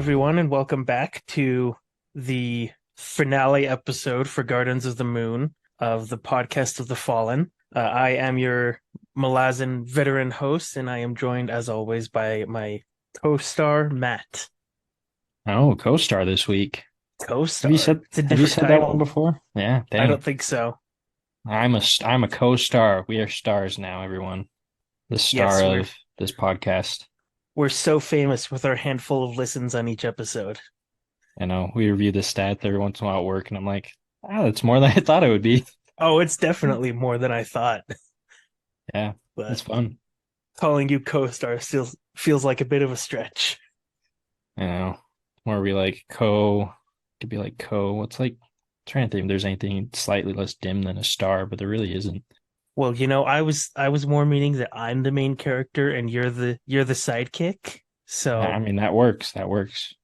everyone, and welcome back to the finale episode for Gardens of the Moon of the Podcast of the Fallen. I am your Malazan veteran host, and I am joined, as always, by my co-star, Matt. Oh, co-star this week. Have you Co-star? said It's a have you different said that one title. before? Yeah, I don't dang. think so. I'm a co-star. We are stars now, everyone. The star Yes, we're of this podcast. we're so famous with our handful of listens on each episode. I know we review the stats every once in a while at work, and I'm like, that's more than I thought it would be. Oh, it's definitely more than I thought, Yeah, but it's fun. calling you co-star still feels like a bit of a stretch. I know. More we like could be like what's like trying to think if there's anything slightly less dim than a star, but there really isn't. Well, I was more meaning that I'm the main character and you're the sidekick. I So mean, that works. That works.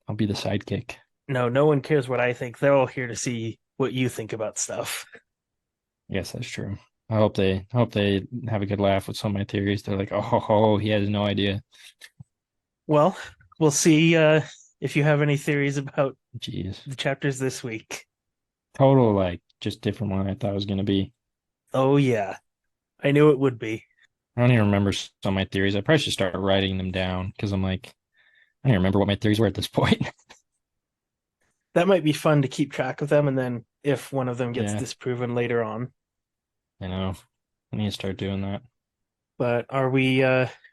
I'll be the sidekick. no one cares what I think. They're all here to see what you think about stuff. Yes, that's true. I hope they have a good laugh with some of my theories. They're like, oh, he has no idea. Well, we'll see if you have any theories about Jeez. the chapters this week. Total like just different one I thought it was gonna be. Oh yeah, I knew it would be. I don't even remember some of my theories. I probably should start writing them down because I'm like, I don't even remember what my theories were at this point. That might be fun to keep track of them, and then if one of them gets Yeah, disproven later on. I know. I need to start doing that. But are we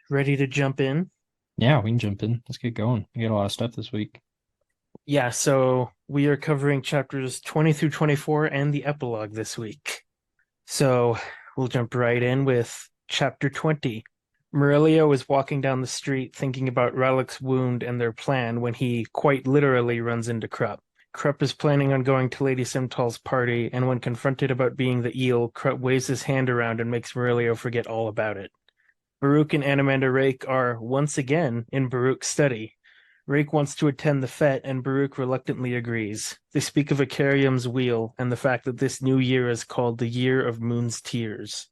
ready to jump in? Yeah, we can jump in. Let's get going. We got a lot of stuff this week. Yeah, so we are covering chapters 20 through 24 and the epilogue this week. So we'll jump right in with chapter 20. Murillo is walking down the street thinking about Ralik's wound and their plan when he quite literally runs into Krupp. Krupp is planning on going to Lady Simtal's party, and when confronted about being the eel, Krupp waves his hand around and makes Murillo forget all about it. Baruch and Animander Rake are once again in Baruch's study. Rake wants to attend the fete, and Baruch reluctantly agrees. They speak of Icarium's wheel and the fact that this new year is called the Year of Moon's Tears.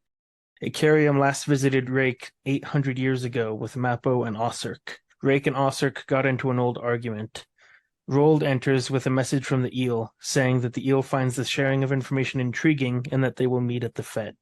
Icarium last visited Rake 800 years ago with Mappo and Osirk. Rake and Osirk got into an old argument. Rold enters with a message from the eel, saying that the eel finds the sharing of information intriguing and that they will meet at the fete.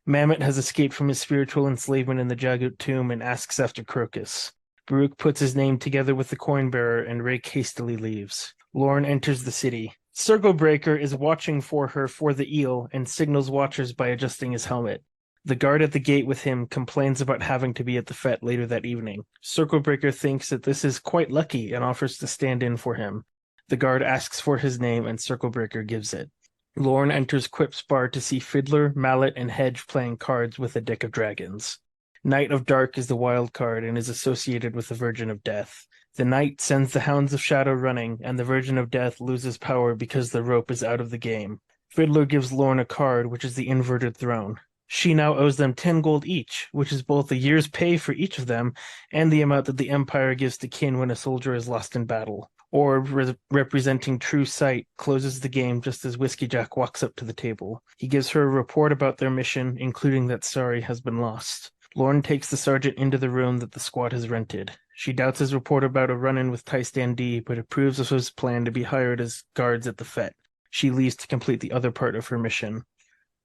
Mamet has escaped from his spiritual enslavement in the Jagut tomb and asks after Crokus. Baruch puts his name together with the coin bearer, and Rake hastily leaves. Lorne enters the city. Circlebreaker is watching for her for the eel and signals watchers by adjusting his helmet. The guard at the gate with him complains about having to be at the fete later that evening. Circlebreaker thinks that this is quite lucky and offers to stand in for him. The guard asks for his name, and Circlebreaker gives it. Lorne enters Quip's bar to see Fiddler, Mallet, and Hedge playing cards with a deck of dragons. Knight of Dark is the wild card and is associated with the Virgin of Death. The Knight sends the Hounds of Shadow running, and the Virgin of Death loses power because the rope is out of the game. Fiddler gives Lorne a card, which is the inverted throne. She now owes them 10 gold each, which is both a year's pay for each of them and the amount that the Empire gives to kin when a soldier is lost in battle. Orb, representing True Sight, closes the game just as Whiskey Jack walks up to the table. He gives her a report about their mission, including that Sari has been lost. Lorne takes the sergeant into the room that the squad has rented. She doubts his report about a run-in with Tystan D, but approves of his plan to be hired as guards at the fete. She leaves to complete the other part of her mission.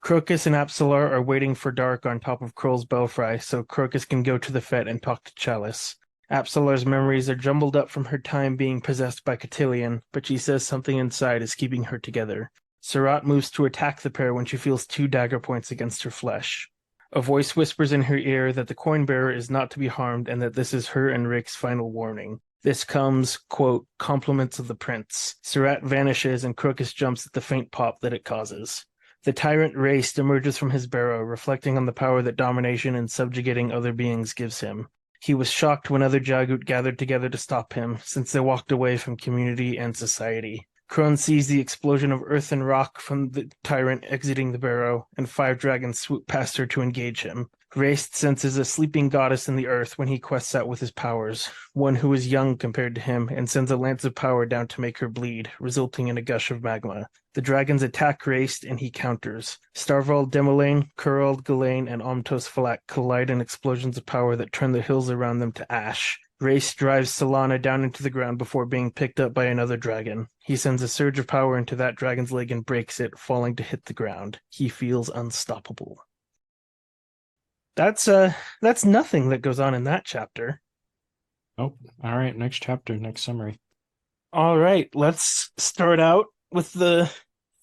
Crokus and Apsalar are waiting for dark on top of Kroll's belfry, so Crokus can go to the fete and talk to Chalice. Apsalar's memories are jumbled up from her time being possessed by Cotillion, but she says something inside is keeping her together. Surat moves to attack the pair when she feels 2 dagger points against her flesh. A voice whispers in her ear that the coin bearer is not to be harmed and that this is her and Rake's final warning. This comes, quote, compliments of the prince. Surat vanishes and Crokus jumps at the faint pop that it causes. The tyrant Race emerges from his barrow, reflecting on the power that domination and subjugating other beings gives him. He was shocked when other Jagut gathered together to stop him, since they walked away from community and society. Kron sees the explosion of earth and rock from the tyrant exiting the barrow, and 5 dragons swoop past her to engage him. Raist senses a sleeping goddess in the earth when he quests out with his powers, one who is young compared to him, and sends a lance of power down to make her bleed, resulting in a gush of magma. The dragons attack Raist, and he counters. Starvald Demolain, Kurald Gulain, and Omtos Falak collide in explosions of power that turn the hills around them to ash. Race drives Solana down into the ground before being picked up by another dragon. He sends a surge of power into that dragon's leg and breaks it, falling to hit the ground. He feels unstoppable. That's nothing that goes on in that chapter. Oh, all right. Next chapter, next summary. All right, let's start out with the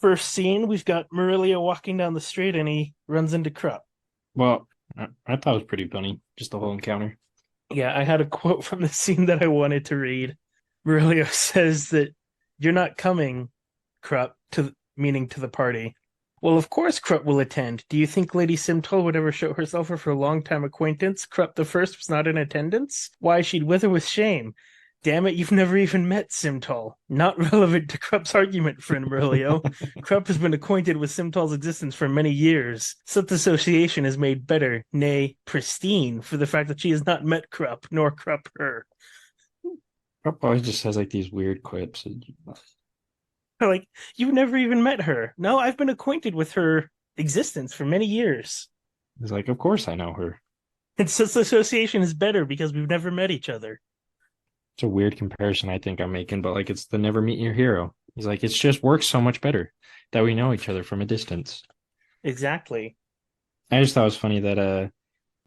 first scene. We've got Marilia walking down the street and he runs into Krupp. Well, I thought it was pretty funny, just the whole encounter. Yeah, I had a quote from the scene that I wanted to read. Marilia says that you're not coming, Krupp, meaning to the party. Well, of course Krupp will attend. Do you think Lady Simtol would ever show herself if her long-time acquaintance, Krupp the First, was not in attendance? Why, she'd wither with shame. Damn it, you've never even met Simtol. Not relevant to Krupp's argument, friend Murillo. Krupp has been acquainted with Simtol's existence for many years. Such association is made better, nay, pristine, for the fact that she has not met Krupp, nor Krupp her. Krupp always just says like these weird quips. Like, you've never even met her. No, I've been acquainted with her existence for many years. He's like, of course I know her. And such association is better because we've never met each other. It's a weird comparison I think I'm making, but like it's the never meet your hero. He's like, it's just works so much better that we know each other from a distance. Exactly. I just thought it was funny that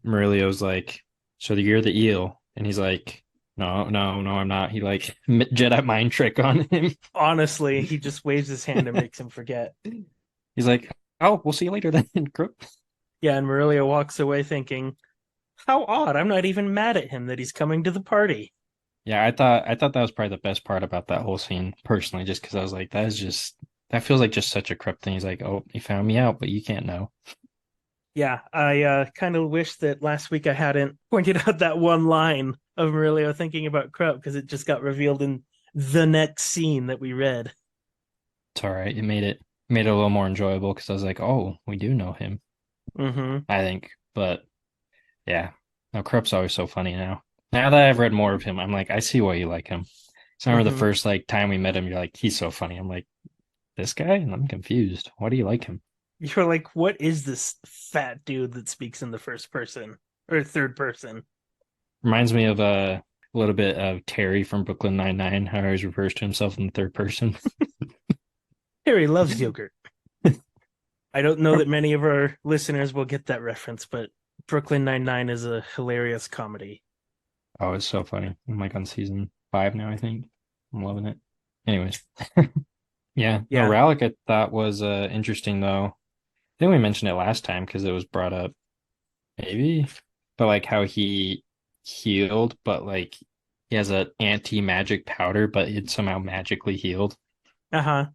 Murillo's like, so you're the eel, and he's like, no, no, no, I'm not. He like Jedi mind trick on him. Honestly, he just waves his hand and makes him forget. He's like, oh, we'll see you later then, Crook. Yeah, and Murillo walks away thinking, how odd, I'm not even mad at him that he's coming to the party. Yeah, I thought that was probably the best part about that whole scene, personally, just because I was like, that feels like just such a Crook thing. He's like, oh, he found me out, but you can't know. Yeah, I kind of wish that last week I hadn't pointed out that one line of Murillo thinking about Krupp because it just got revealed in the next scene that we read. It's all right. It made it a little more enjoyable because I was like, oh, we do know him, Mm-hmm. I think. But yeah, no, Krupp's always so funny now. Now that I've read more of him, I'm like, I see why you like him. So I remember the Mm-hmm. first like time we met him, you're like, he's so funny. I'm like, this guy? And I'm confused. Why do you like him? You're like, what is this fat dude that speaks in the first person or third person? Reminds me of a little bit of Terry from Brooklyn Nine-Nine, how he always refers to himself in the third person. Harry loves yogurt. I don't know that many of our listeners will get that reference, but Brooklyn Nine-Nine is a hilarious comedy. Oh, it's so funny. I'm like on season 5 now, I think. I'm loving it. Anyways. Yeah. No, Yeah. Ralik I thought was interesting though. I think we mentioned it last time because it was brought up, maybe. But like how he healed, but like he has an anti-magic powder, but it somehow magically healed, Uh-huh.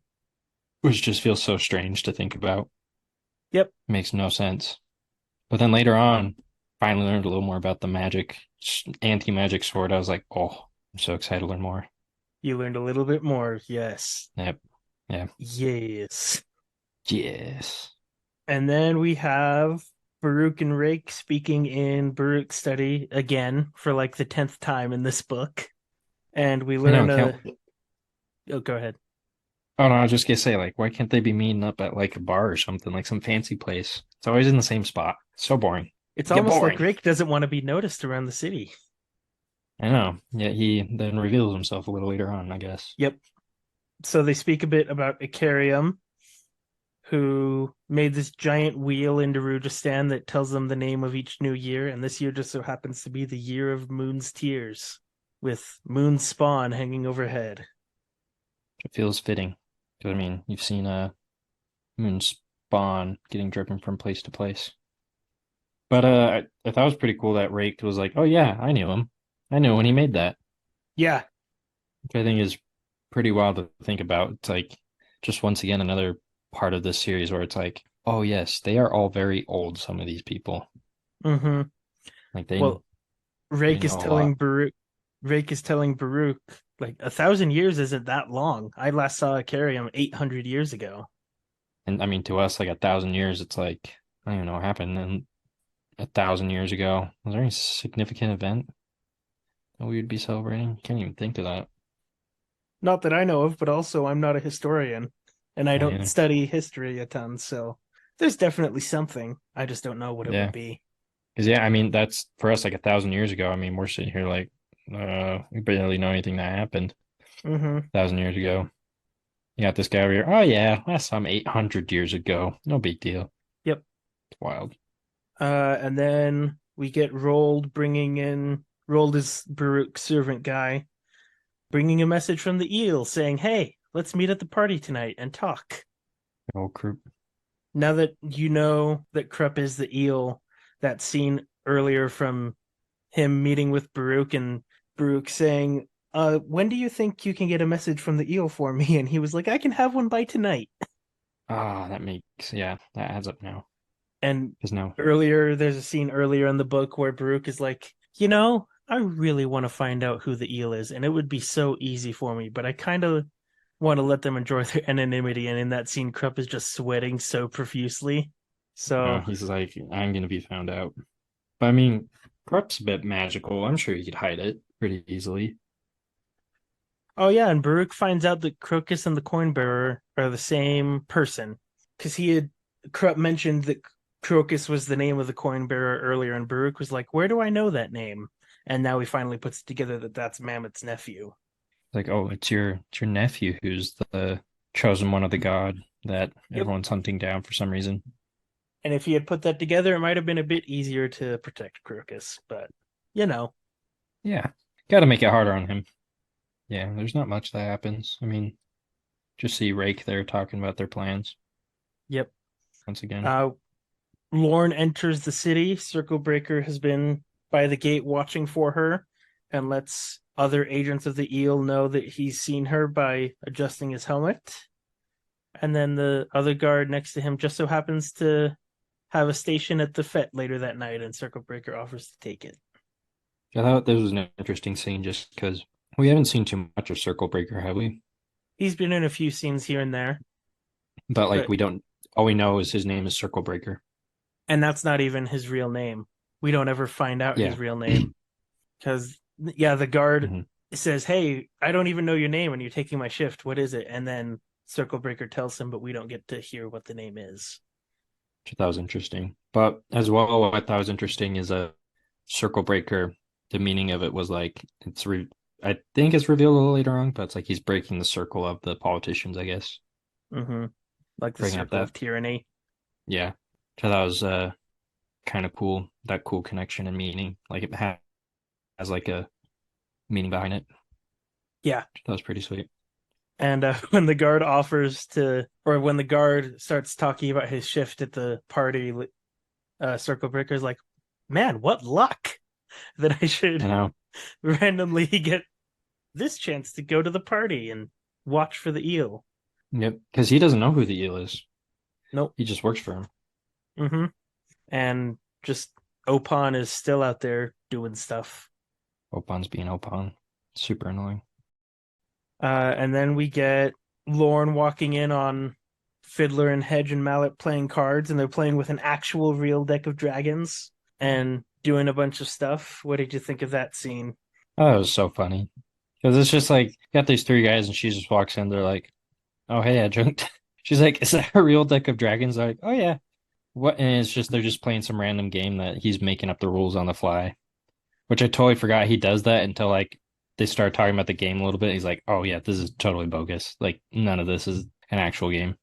which just feels so strange to think about. Yep. Makes no sense. But then later on, finally learned a little more about the magic, anti-magic sword. I was like, oh, I'm so excited to learn more. You learned a little bit more. Yes. Yep. Yeah. Yes. Yes. And then we have Baruch and Rake speaking in Baruch's study again for like the 10th time in this book. And we I know. learn Can't. oh, go ahead. Oh no, I was just gonna say, like, why can't they be meeting up at like a bar or something, like some fancy place? It's always in the same spot. So boring. It's Get almost like boring. Rake doesn't want to be noticed around the city. I know. Yet he then reveals himself a little later on, I guess. Yep. So they speak a bit about Icarium, who made this giant wheel in Darujistan that tells them the name of each new year, and this year just so happens to be the year of Moon's Tears, with Moon's spawn hanging overhead. It feels fitting. Because I mean, you've seen Moon spawn getting driven from place to place. But I thought it was pretty cool that Rake was like, oh yeah, I knew him. I knew when he made that. Yeah, Which I think is pretty wild to think about. It's like just once again another part of this series where it's like, oh yes, they are all very old, some of these people. mm-hmm. Like Well, they Rake is know a lot. telling Baruch, Rake is telling Baruch, like 1,000 years isn't that long. I last saw Icarium 800 years ago. And I mean to us, like 1,000 years, it's like, I don't even know what happened. And 1,000 years ago, was there any significant event that we would be celebrating? Can't even think of that. Not that I know of, but also I'm not a historian and I don't Yeah. study history a ton, so there's definitely something. I just don't know what it would Yeah. be. Because yeah, I mean that's for us like 1,000 years ago. I mean, we're sitting here like we barely know anything that happened Mm-hmm. 1,000 years ago. You got this guy over here. Oh yeah, that's some 800 years ago. No big deal. Yep. It's wild. And then we get Rolled is Baruch's servant guy, bringing a message from the eel saying, "Hey, let's meet at the party tonight and talk." Old crew. Now that you know that Krupp is the eel, that scene earlier from him meeting with Baruch and Baruch saying, when do you think you can get a message from the eel for me?" And he was like, "I can have one by tonight." Ah, that adds up now. And Because now, there's a scene earlier in the book where Baruch is like, I really want to find out who the eel is, and it would be so easy for me, but I kind of want to let them enjoy their anonymity. And in that scene, Krupp is just sweating so profusely. So, he's like, I'm gonna be found out. But I mean, Prep's a bit magical. I'm sure you could hide it pretty easily. oh yeah, and Baruch finds out that Crokus and the coin bearer are the same person because Krupp mentioned that Crokus was the name of the coin bearer earlier, and Baruch was like, "Where do I know that name?" And now he finally puts it together that that's Mammoth's nephew. Like, oh, it's your nephew who's the chosen one of the god that Yep. everyone's hunting down for some reason. And if he had put that together, it might have been a bit easier to protect Crokus, but you know, Yeah, got to make it harder on him. Yeah, there's not much that happens. I mean, just see Rake there talking about their plans yep. once again. Uh, Lorne enters the city. Circle Breaker has been by the gate watching for her and lets other agents of the eel know that he's seen her by adjusting his helmet. And then the other guard next to him just so happens to have a station at the fete later that night, and Circle Breaker offers to take it. I thought this was an interesting scene just because we haven't seen too much of Circle Breaker, have we? He's been in a few scenes here and there, But like but we don't. All we know is his name is Circle Breaker. and that's not even his real name. We don't ever find out Yeah. his real name because yeah, the guard Mhm. says, "Hey, I don't even know your name, and you're taking my shift. What is it?" And then Circle Breaker tells him, but we don't get to hear what the name is. Which I thought was interesting. But as well, what I thought was interesting is a Circle Breaker. The meaning of it was like I think it's revealed a little later on, but it's like he's breaking the circle of the politicians, I guess. Mm-hmm. Like the Bringing up circle that, of tyranny. yeah. So that was kind of cool. That cool connection and meaning. Like it has like a meaning behind it. Yeah. That was pretty sweet. And when the guard starts talking about his shift at the party, Circle Breaker's like, "Man, what luck that I You should know, randomly get this chance to go to the party and watch for the eel." yep. Because he doesn't know who the eel is. Nope. He just works for him. Mm-hmm. And just Opon is still out there doing stuff. Opon's being Opon. Super annoying. And then we get Lorne walking in on Fiddler and Hedge and Mallet playing cards, and they're playing with an actual real deck of dragons and doing a bunch of stuff. What did you think of that scene? Oh, that was so funny. Because it's just like, got these three guys and she just walks in. They're like, oh, hey, adjunct. She's like, is that a real deck of dragons? They're like, oh, yeah. What? And it's just, they're just playing some random game that he's making up the rules on the fly, which I totally forgot he does that until like they start talking about the game a little bit. He's like, oh, yeah, this is totally bogus. Like, none of this is an actual game.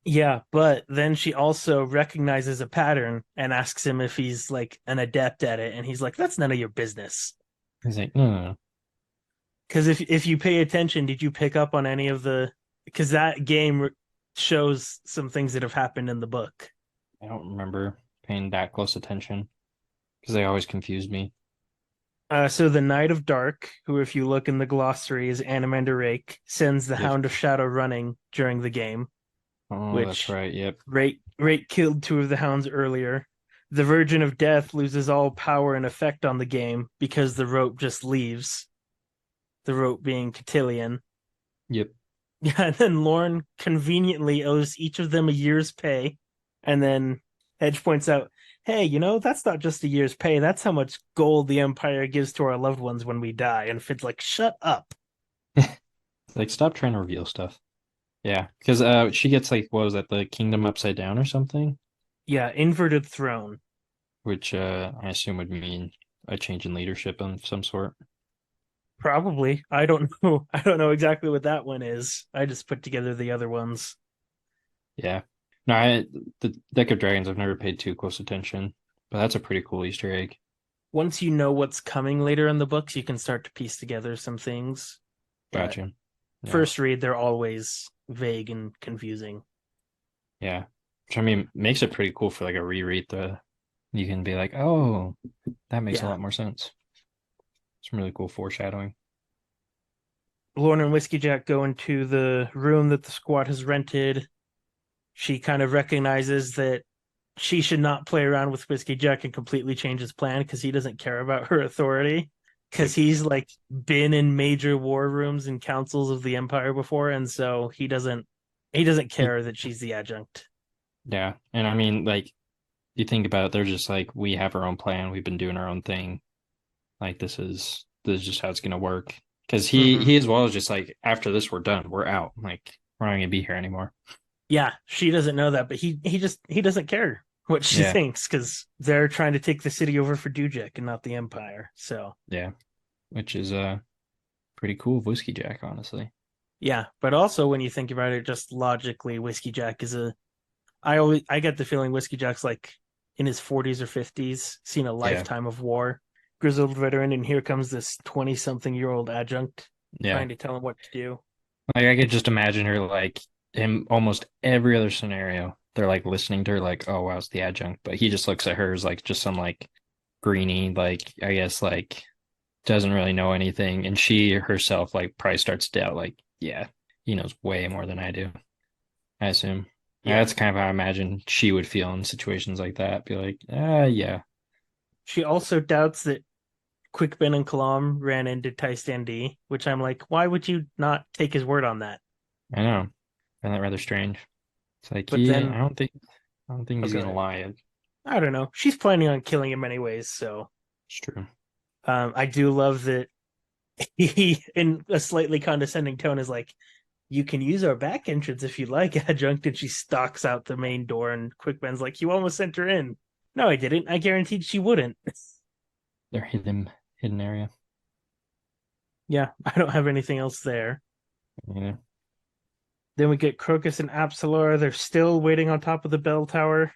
Yeah, but then she also recognizes a pattern and asks him if he's like an adept at it, and he's like, "That's none of your business." He's like, no, no, no. Because if you pay attention, did you pick up on any of the? Because that game shows some things that have happened in the book. I don't remember paying that close attention because they always confuse me. So the Knight of Dark, who, if you look in the glossary, is Animander Rake, sends the Yep. Hound of Shadow running during the game, Oh, that's which right. Yep. Rake killed two of the hounds earlier. The Virgin of Death loses all power and effect on the game because the rope just leaves. The rope being Cotillion. Yep. Yeah, and then Lorne conveniently owes each of them a year's pay. And then Hedge points out, "Hey, that's not just a year's pay. That's how much gold the Empire gives to our loved ones when we die." And Fid's like, "Shut up." Like, stop trying to reveal stuff. Yeah, because she gets like what was that, the kingdom upside down or something, Yeah, inverted throne. which I assume would mean a change in leadership of some sort. Probably. I don't know. I don't know exactly what that one is. I just put together the other ones. Yeah. No, the Deck of Dragons, I've never paid too close attention, but that's a pretty cool Easter egg. Once you know what's coming later in the books, you can start to piece together some things. But Gotcha. Yeah. first read, they're always vague and confusing. Yeah. Which I mean makes it pretty cool for like a reread. You can be like, oh, that makes a Yeah. lot more sense. Some really cool foreshadowing. Lorna and Whiskey Jack go into the room that the squad has rented. She kind of recognizes that she should not play around with Whiskey Jack and completely change his plan because he doesn't care about her authority. Because Yep. he's like been in major war rooms and councils of the Empire before, and so he doesn't He- care that she's the adjunct. Yeah. And I mean, like, you think about it, they're just like, we have our own plan. We've been doing our own thing. Like, this is just how it's gonna work. Because Mm-hmm. he as well is just like, after this, we're done. We're out. Like, we're not gonna be here anymore. Yeah, she doesn't know that, but he doesn't care what she Yeah. thinks because they're trying to take the city over for Dujek and not the Empire. So Yeah. Which is pretty cool of Whiskey Jack, honestly. yeah, but also when you think about it, just logically, Whiskey Jack is a. I get the feeling Whiskey Jack's like in his 40s or 50s, seen a Yeah. lifetime of war, grizzled veteran, and here comes this 20-something-year-old adjunct Yeah. trying to tell him what to do. Like I could just imagine her like in almost every other scenario. They're like listening to her like, oh wow, it's the adjunct. But he just looks at her as like just some like greenie, like I guess like doesn't really know anything. And she herself like probably starts to doubt, like, yeah, he knows way more than I do, I assume. Yeah, That's kind of how I imagine she would feel in situations like that. Be like, yeah, she also doubts that Quickben and Kalam ran into Taistandi, which I'm like, why would you not take his word on that? I know. I find that rather strange. It's like, But yeah, then, I don't think oh, he's go gonna ahead. lie. It's I don't know. She's planning on killing him anyways, so true. I do love that he, in a slightly condescending tone, is like, "You can use our back entrance if you like, adjunct." And she stalks out the main door, and Quickben's like, "You almost sent her in." No, I didn't. I guaranteed she wouldn't. Their hidden area. Yeah, I don't have anything else there. You know. Then we get Crokus and Apsilor. They're still waiting on top of the bell tower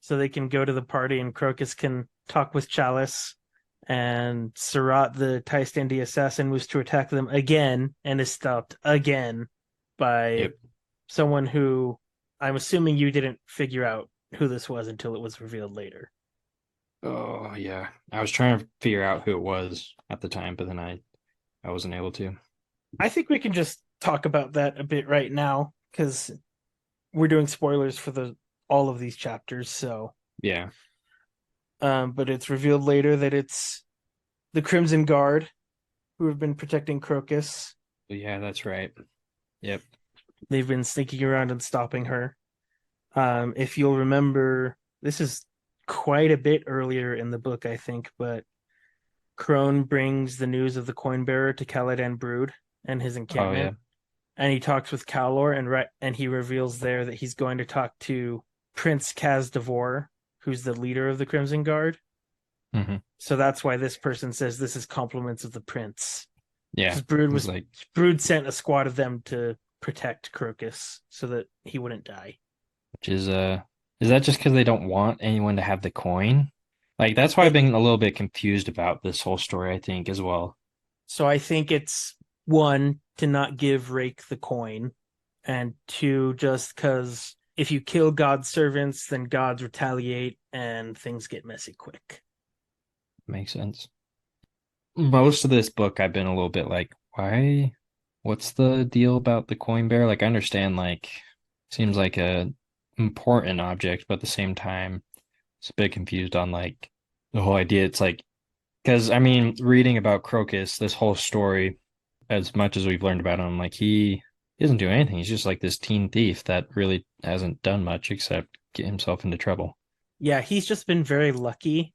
so they can go to the party, and Crocus can talk with Chalice. And Surat, the Taistandi assassin, was to attack them again and is stopped again by Yep. someone who I'm assuming you didn't figure out who this was until it was revealed later. Oh yeah. I was trying to figure out who it was at the time, but then I wasn't able to. I think we can just talk about that a bit right now because we're doing spoilers for the all of these chapters. So, Yeah. but it's revealed later that it's the Crimson Guard who have been protecting Crocus. Yeah, that's right. Yep. They've been sneaking around and stopping her. If you'll remember, this is quite a bit earlier in the book, I think, but Crone brings the news of the coin bearer to Caladan Brood and his Oh yeah. encampment, and he talks with Calor, and he reveals there that he's going to talk to Prince Kaz Devor, who's the leader of the Crimson Guard. Hmm. So that's why this person says this is compliments of the prince. Yeah. Because It was like, Brood sent a squad of them to protect Crocus so that he wouldn't die. which is that just because they don't want anyone to have the coin? Like that's why I've It, been a little bit confused about this whole story, I think, as well. so I think it's one to not give Rake the coin, and two just because if you kill God's servants, then gods retaliate and things get messy quick. Makes sense. Most of this book I've been a little bit like, why? What's the deal about the coin bear? Like I understand like seems like a important object, but at the same time, it's a bit confused on like the whole idea. It's like because I mean, reading about Crocus, this whole story, as much as we've learned about him, like he doesn't do anything. He's just like this teen thief that really hasn't done much except get himself into trouble. Yeah, he's just been very lucky.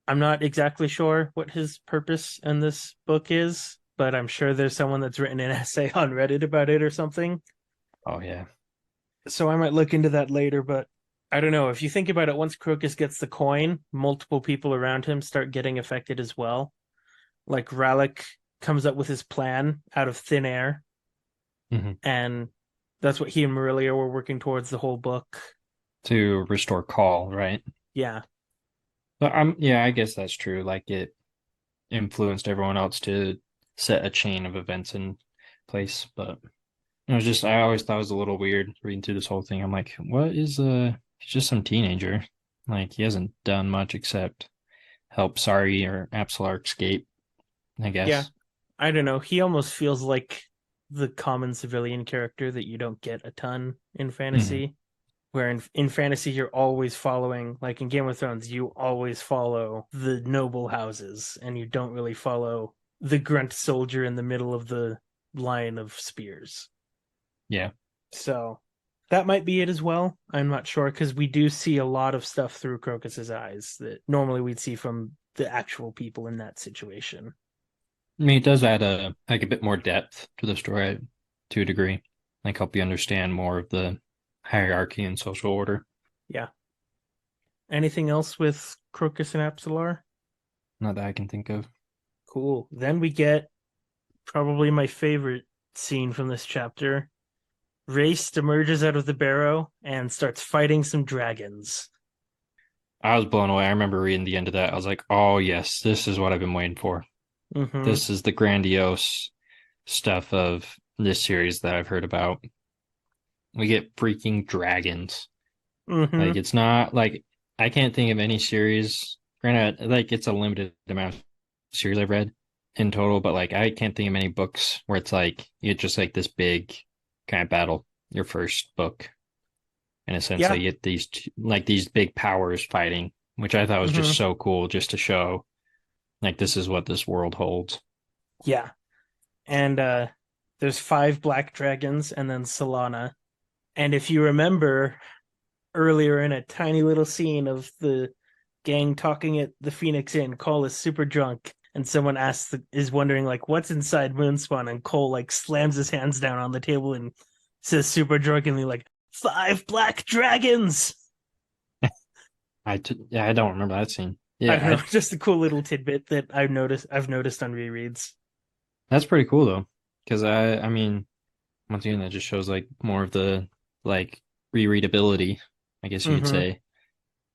I'm not exactly sure what his purpose in this book is, but I'm sure there's someone that's written an essay on Reddit about it or something. Oh yeah. So I might look into that later, but I don't know. If you think about it, once Crokus gets the coin, multiple people around him start getting affected as well. Like Ralik comes up with his plan out of thin air, Hmm. and that's what he and Marilia were working towards the whole book. To restore call, right? Yeah. But yeah, I guess that's true. Like it influenced everyone else to set a chain of events in place. But it was just I always thought it was a little weird reading through this whole thing. I'm like, what is he's just some teenager. Like he hasn't done much except help Sari or Absolar escape, I Yeah. guess. I don't know. He almost feels like the common civilian character that you don't get a ton in Hmm. fantasy. Where in fantasy you're always following, like in Game of Thrones, you always follow the noble houses and you don't really follow the grunt soldier in the middle of the line of spears. Yeah. So that might be it as well. I'm not sure because we do see a lot of stuff through Crocus's eyes that normally we'd see from the actual people in that situation. I mean, it does add a bit more depth to the story to a degree, like help you understand more of the hierarchy and social order. Yeah. Anything else with Crocus and Apsalar? Not that I can think of. Cool. Then we get probably my favorite scene from this chapter. Race emerges out of the barrow and starts fighting some dragons. I was blown away. I remember reading the end of that. I was like, oh yes, this is what I've been waiting for. Mm-hmm. This is the grandiose stuff of this series that I've heard about. We get freaking dragons. Mm-hmm. Like it's not like I can't think of any series. Granted, like it's a limited amount of series I've read in total, but like I can't think of many books where it's like you just like this big kind of battle, your first book, and essentially Yeah. you get like these big powers fighting, which I thought was just Mm-hmm. so cool, just to show like this is what this world holds. Yeah. And there's five black dragons and then Solana. And if you remember earlier in a tiny little scene of the gang talking at the Phoenix Inn, Cole is super drunk and someone is wondering like what's inside Moonspawn, and Cole like slams his hands down on the table and says super drunkenly like five black dragons. Yeah, I don't remember that scene. I Yeah, don't know, just a cool little tidbit that I've noticed on rereads. that's pretty cool though, because I mean once again that just shows like more of the like rereadability, I guess you could Mm-hmm. say,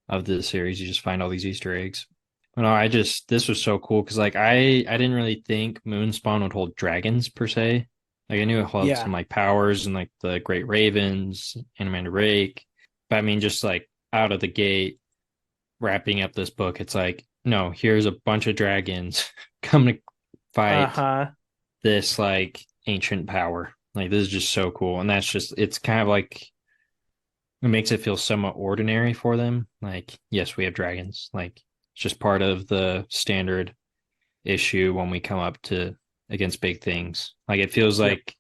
of the series. You just find all these Easter eggs. But no, I just this was so cool because like I didn't really think Moonspawn would hold dragons per se. Like I knew it held Yeah. some like powers and like the Great Ravens, Animated Rake. But I mean just like out of the gate, wrapping up this book, it's like, no, here's a bunch of dragons come to fight Uh-huh. this like ancient power. Like this is just so cool. And that's just it's kind of like it makes it feel somewhat ordinary for them. Like, yes, we have dragons. Like it's just part of the standard issue when we come up to against big things. Like it feels Yep. like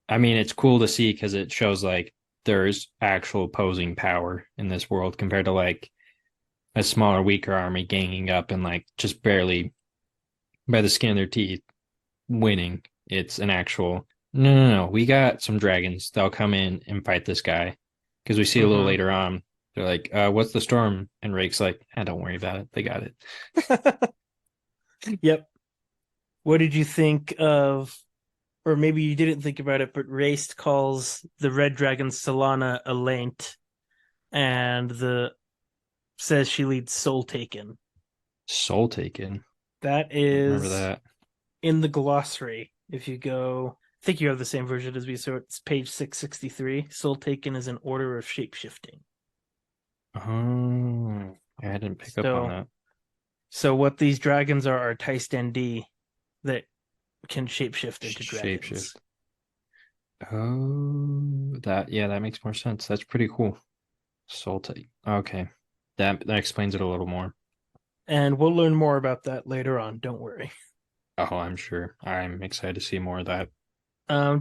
I mean, it's cool to see because it shows like there's actual opposing power in this world compared to like a smaller, weaker army ganging up and like just barely by the skin of their teeth winning. It's an actual no. We got some dragons. They'll come in and fight this guy because we see a little Mm-hmm. later on. They're like, "What's the storm?" And Rake's like, "Don't worry about it. They got it." Yep. What did you think of, or maybe you didn't think about it, but Raced calls the red dragon Solana a laint, and the says she leads Soul Taken. Soul Taken. That I don't remember is that. in the glossary. If you go, I think you have the same version as me, so it's page 663. Soul Taken is an order of shape shifting. Oh, I didn't pick up on So, that. so what these dragons are Tyste D that can shapeshift into Shapeshift. dragons. Oh, that yeah, that makes more sense. That's pretty cool. Soul Taken. Okay, that explains it a little more. And we'll learn more about that later on. Don't worry. Oh, I'm sure. I'm excited to see more of that.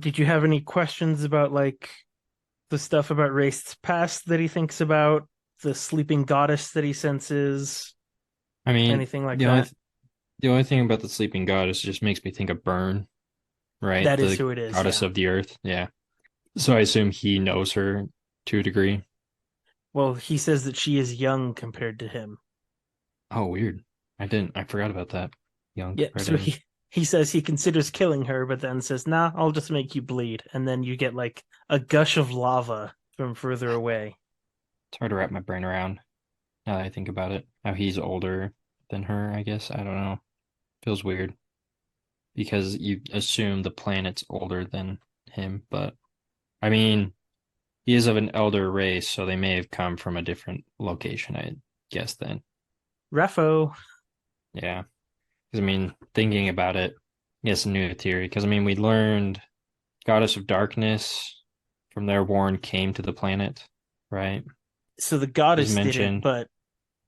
Did you have any questions about like the stuff about Raced's past that he thinks about, the sleeping goddess that he senses, I mean, anything like that? the only thing about the sleeping goddess just makes me think of Burn, right? That is The who it is, goddess yeah. of the earth. Yeah. So I assume he knows her to a degree. Well, he says that she is young compared to him. Oh, weird. I forgot about that. Young Yeah, compared to so him. he says he considers killing her, but then says, "Nah, I'll just make you bleed." And then you get like a gush of lava from further away. It's hard to wrap my brain around now that I think about it. How he's older than her, I guess. I don't know. Feels weird because you assume the planet's older than him, but I mean, he is of an elder race, so they may have come from a different location, I guess then. Refo. Yeah. Because I mean, thinking about it, yes, new theory. Because I mean, we learned Goddess of Darkness from there, Warren came to the planet, right? So the It was goddess didn't, mentioned. but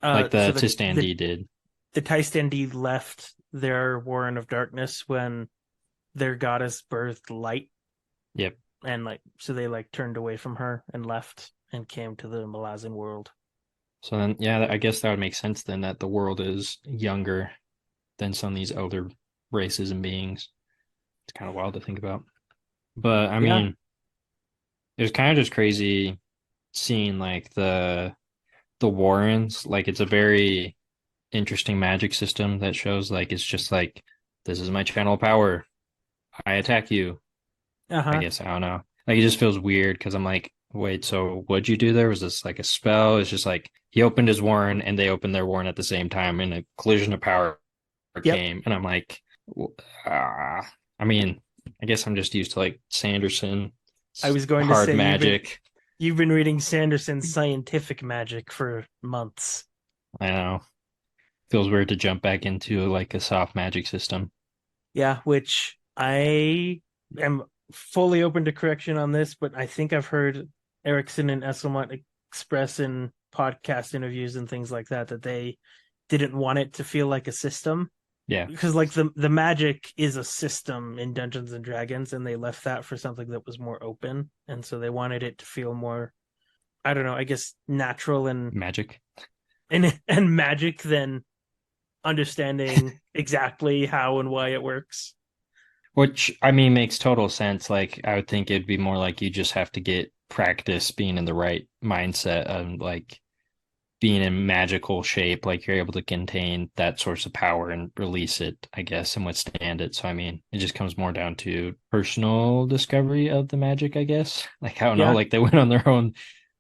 Like so the the Tistandi did. the Tystandi left their Warren of Darkness when their goddess birthed light, Yep. and like so they like turned away from her and left and came to the Malazan world. So then, yeah, I guess that would make sense then that the world is younger than some of these elder races and beings. It's kind of wild to think about. But I Yeah. mean, it was kind of just crazy seeing like the Warrens. Like it's a very interesting magic system that shows like it's just like this is my channel of power. I attack you. Uh I huh. guess I don't know. Like it just feels weird because I'm like, wait, so what'd you do there? Was this like a spell? It's just like he opened his warren and they opened their warren at the same time and a collision of power Yep. came. And I'm like, ah, I mean, I guess I'm just used to like Sanderson I was going to hard say magic. you've been reading Sanderson's scientific magic for months. I know. Feels weird to jump back into like a soft magic system. Yeah, which I am fully open to correction on this, but I think I've heard Erickson and Esselmont express in podcast interviews and things like that that they didn't want it to feel like a system Yeah. because like the magic is a system in Dungeons and Dragons, and they left that for something that was more open, and so they wanted it to feel more, I don't know, I guess natural Magic. and magic than understanding exactly how and why it works. Which I mean makes total sense. Like I would think it'd be more like you just have to get practice being in the right mindset and like being in magical shape, like you're able to contain that source of power and release it, I guess, and withstand it. So I mean, it just comes more down to personal discovery of the magic, I guess. Like I don't know, Yeah. like they went on their own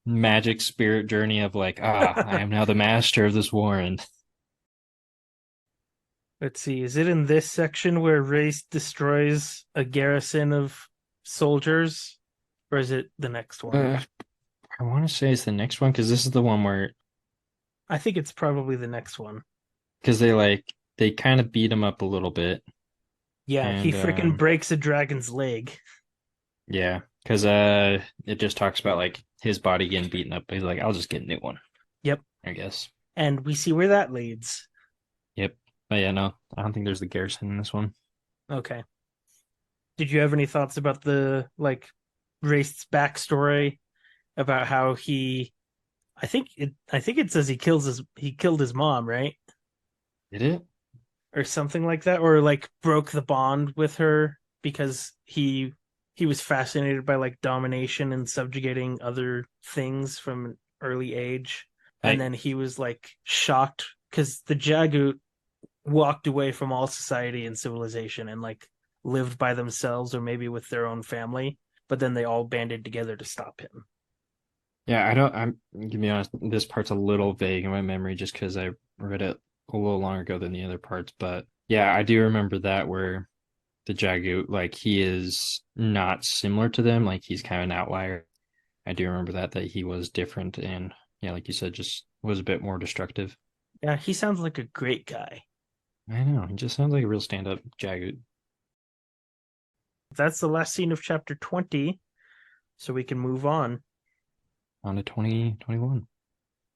magic spirit journey of like, I am now the master of this warren. Let's see. Is it in this section where Race destroys a garrison of soldiers, or is it the next one? Uh, I want to say it's the next one because this is the one where I think it's probably the next one. because they kind of beat him up a little bit. Yeah, he And freaking breaks a dragon's leg. yeah, because it just talks about like his body getting beaten up. He's like, I'll just get a new one, Yep. I guess. And we see where that leads. Yep. But yeah, no, I don't think there's the garrison in this one. Okay. Did you have any thoughts about the like Race's backstory about how I think it says he killed his mom, right? Did it? Or something like that, or like broke the bond with her because he was fascinated by like domination and subjugating other things from an early age, and I then he was like shocked because the Jagut walked away from all society and civilization and like lived by themselves or maybe with their own family, but then they all banded together to stop him. yeah, I don't. I'm to be honest, this part's a little vague in my memory just because I read it a little longer ago than the other parts. But yeah, I do remember that where the Jagu, like he is not similar to them, like he's kind of an outlier. I do remember that he was different and yeah, like you said, just was a bit more destructive. Yeah, he sounds like a great guy. I know, he just sounds like a real stand-up Jagu. That's the last scene of chapter 20, so we can move on. On to 2021.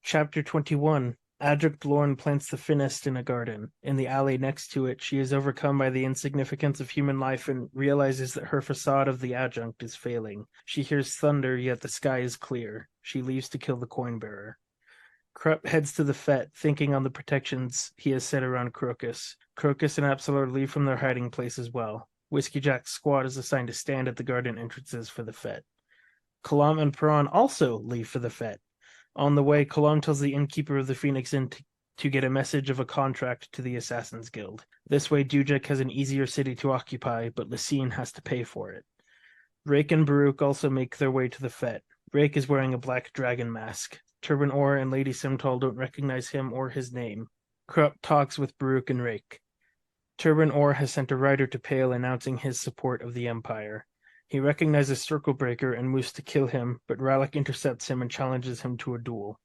Chapter 21. Adric Lorne plants the finest in a garden. In the alley next to it, she is overcome by the insignificance of human life and realizes that her facade of the adjunct is failing. She hears thunder, yet the sky is clear. She leaves to kill the coin bearer. Krupp heads to the fete, thinking on the protections he has set around Crokus. Crokus and Absalor leave from their hiding place as well. Whiskey Jack's squad is assigned to stand at the garden entrances for the fete. Kalam and Peron also leave for the fete. On the way, Kalam tells the innkeeper of the Phoenix Inn to get a message of a contract to the Assassin's Guild. This way, Dujek has an easier city to occupy, but Lysine has to pay for it. Rake and Baruch also make their way to the fete. Rake is wearing a black dragon mask. Turban Orr and Lady Simtal don't recognize him or his name. Krupp talks with Baruch and Rake. Turban Orr has sent a rider to Pale announcing his support of the Empire. He recognizes Circlebreaker and moves to kill him, but Rallick intercepts him and challenges him to a duel.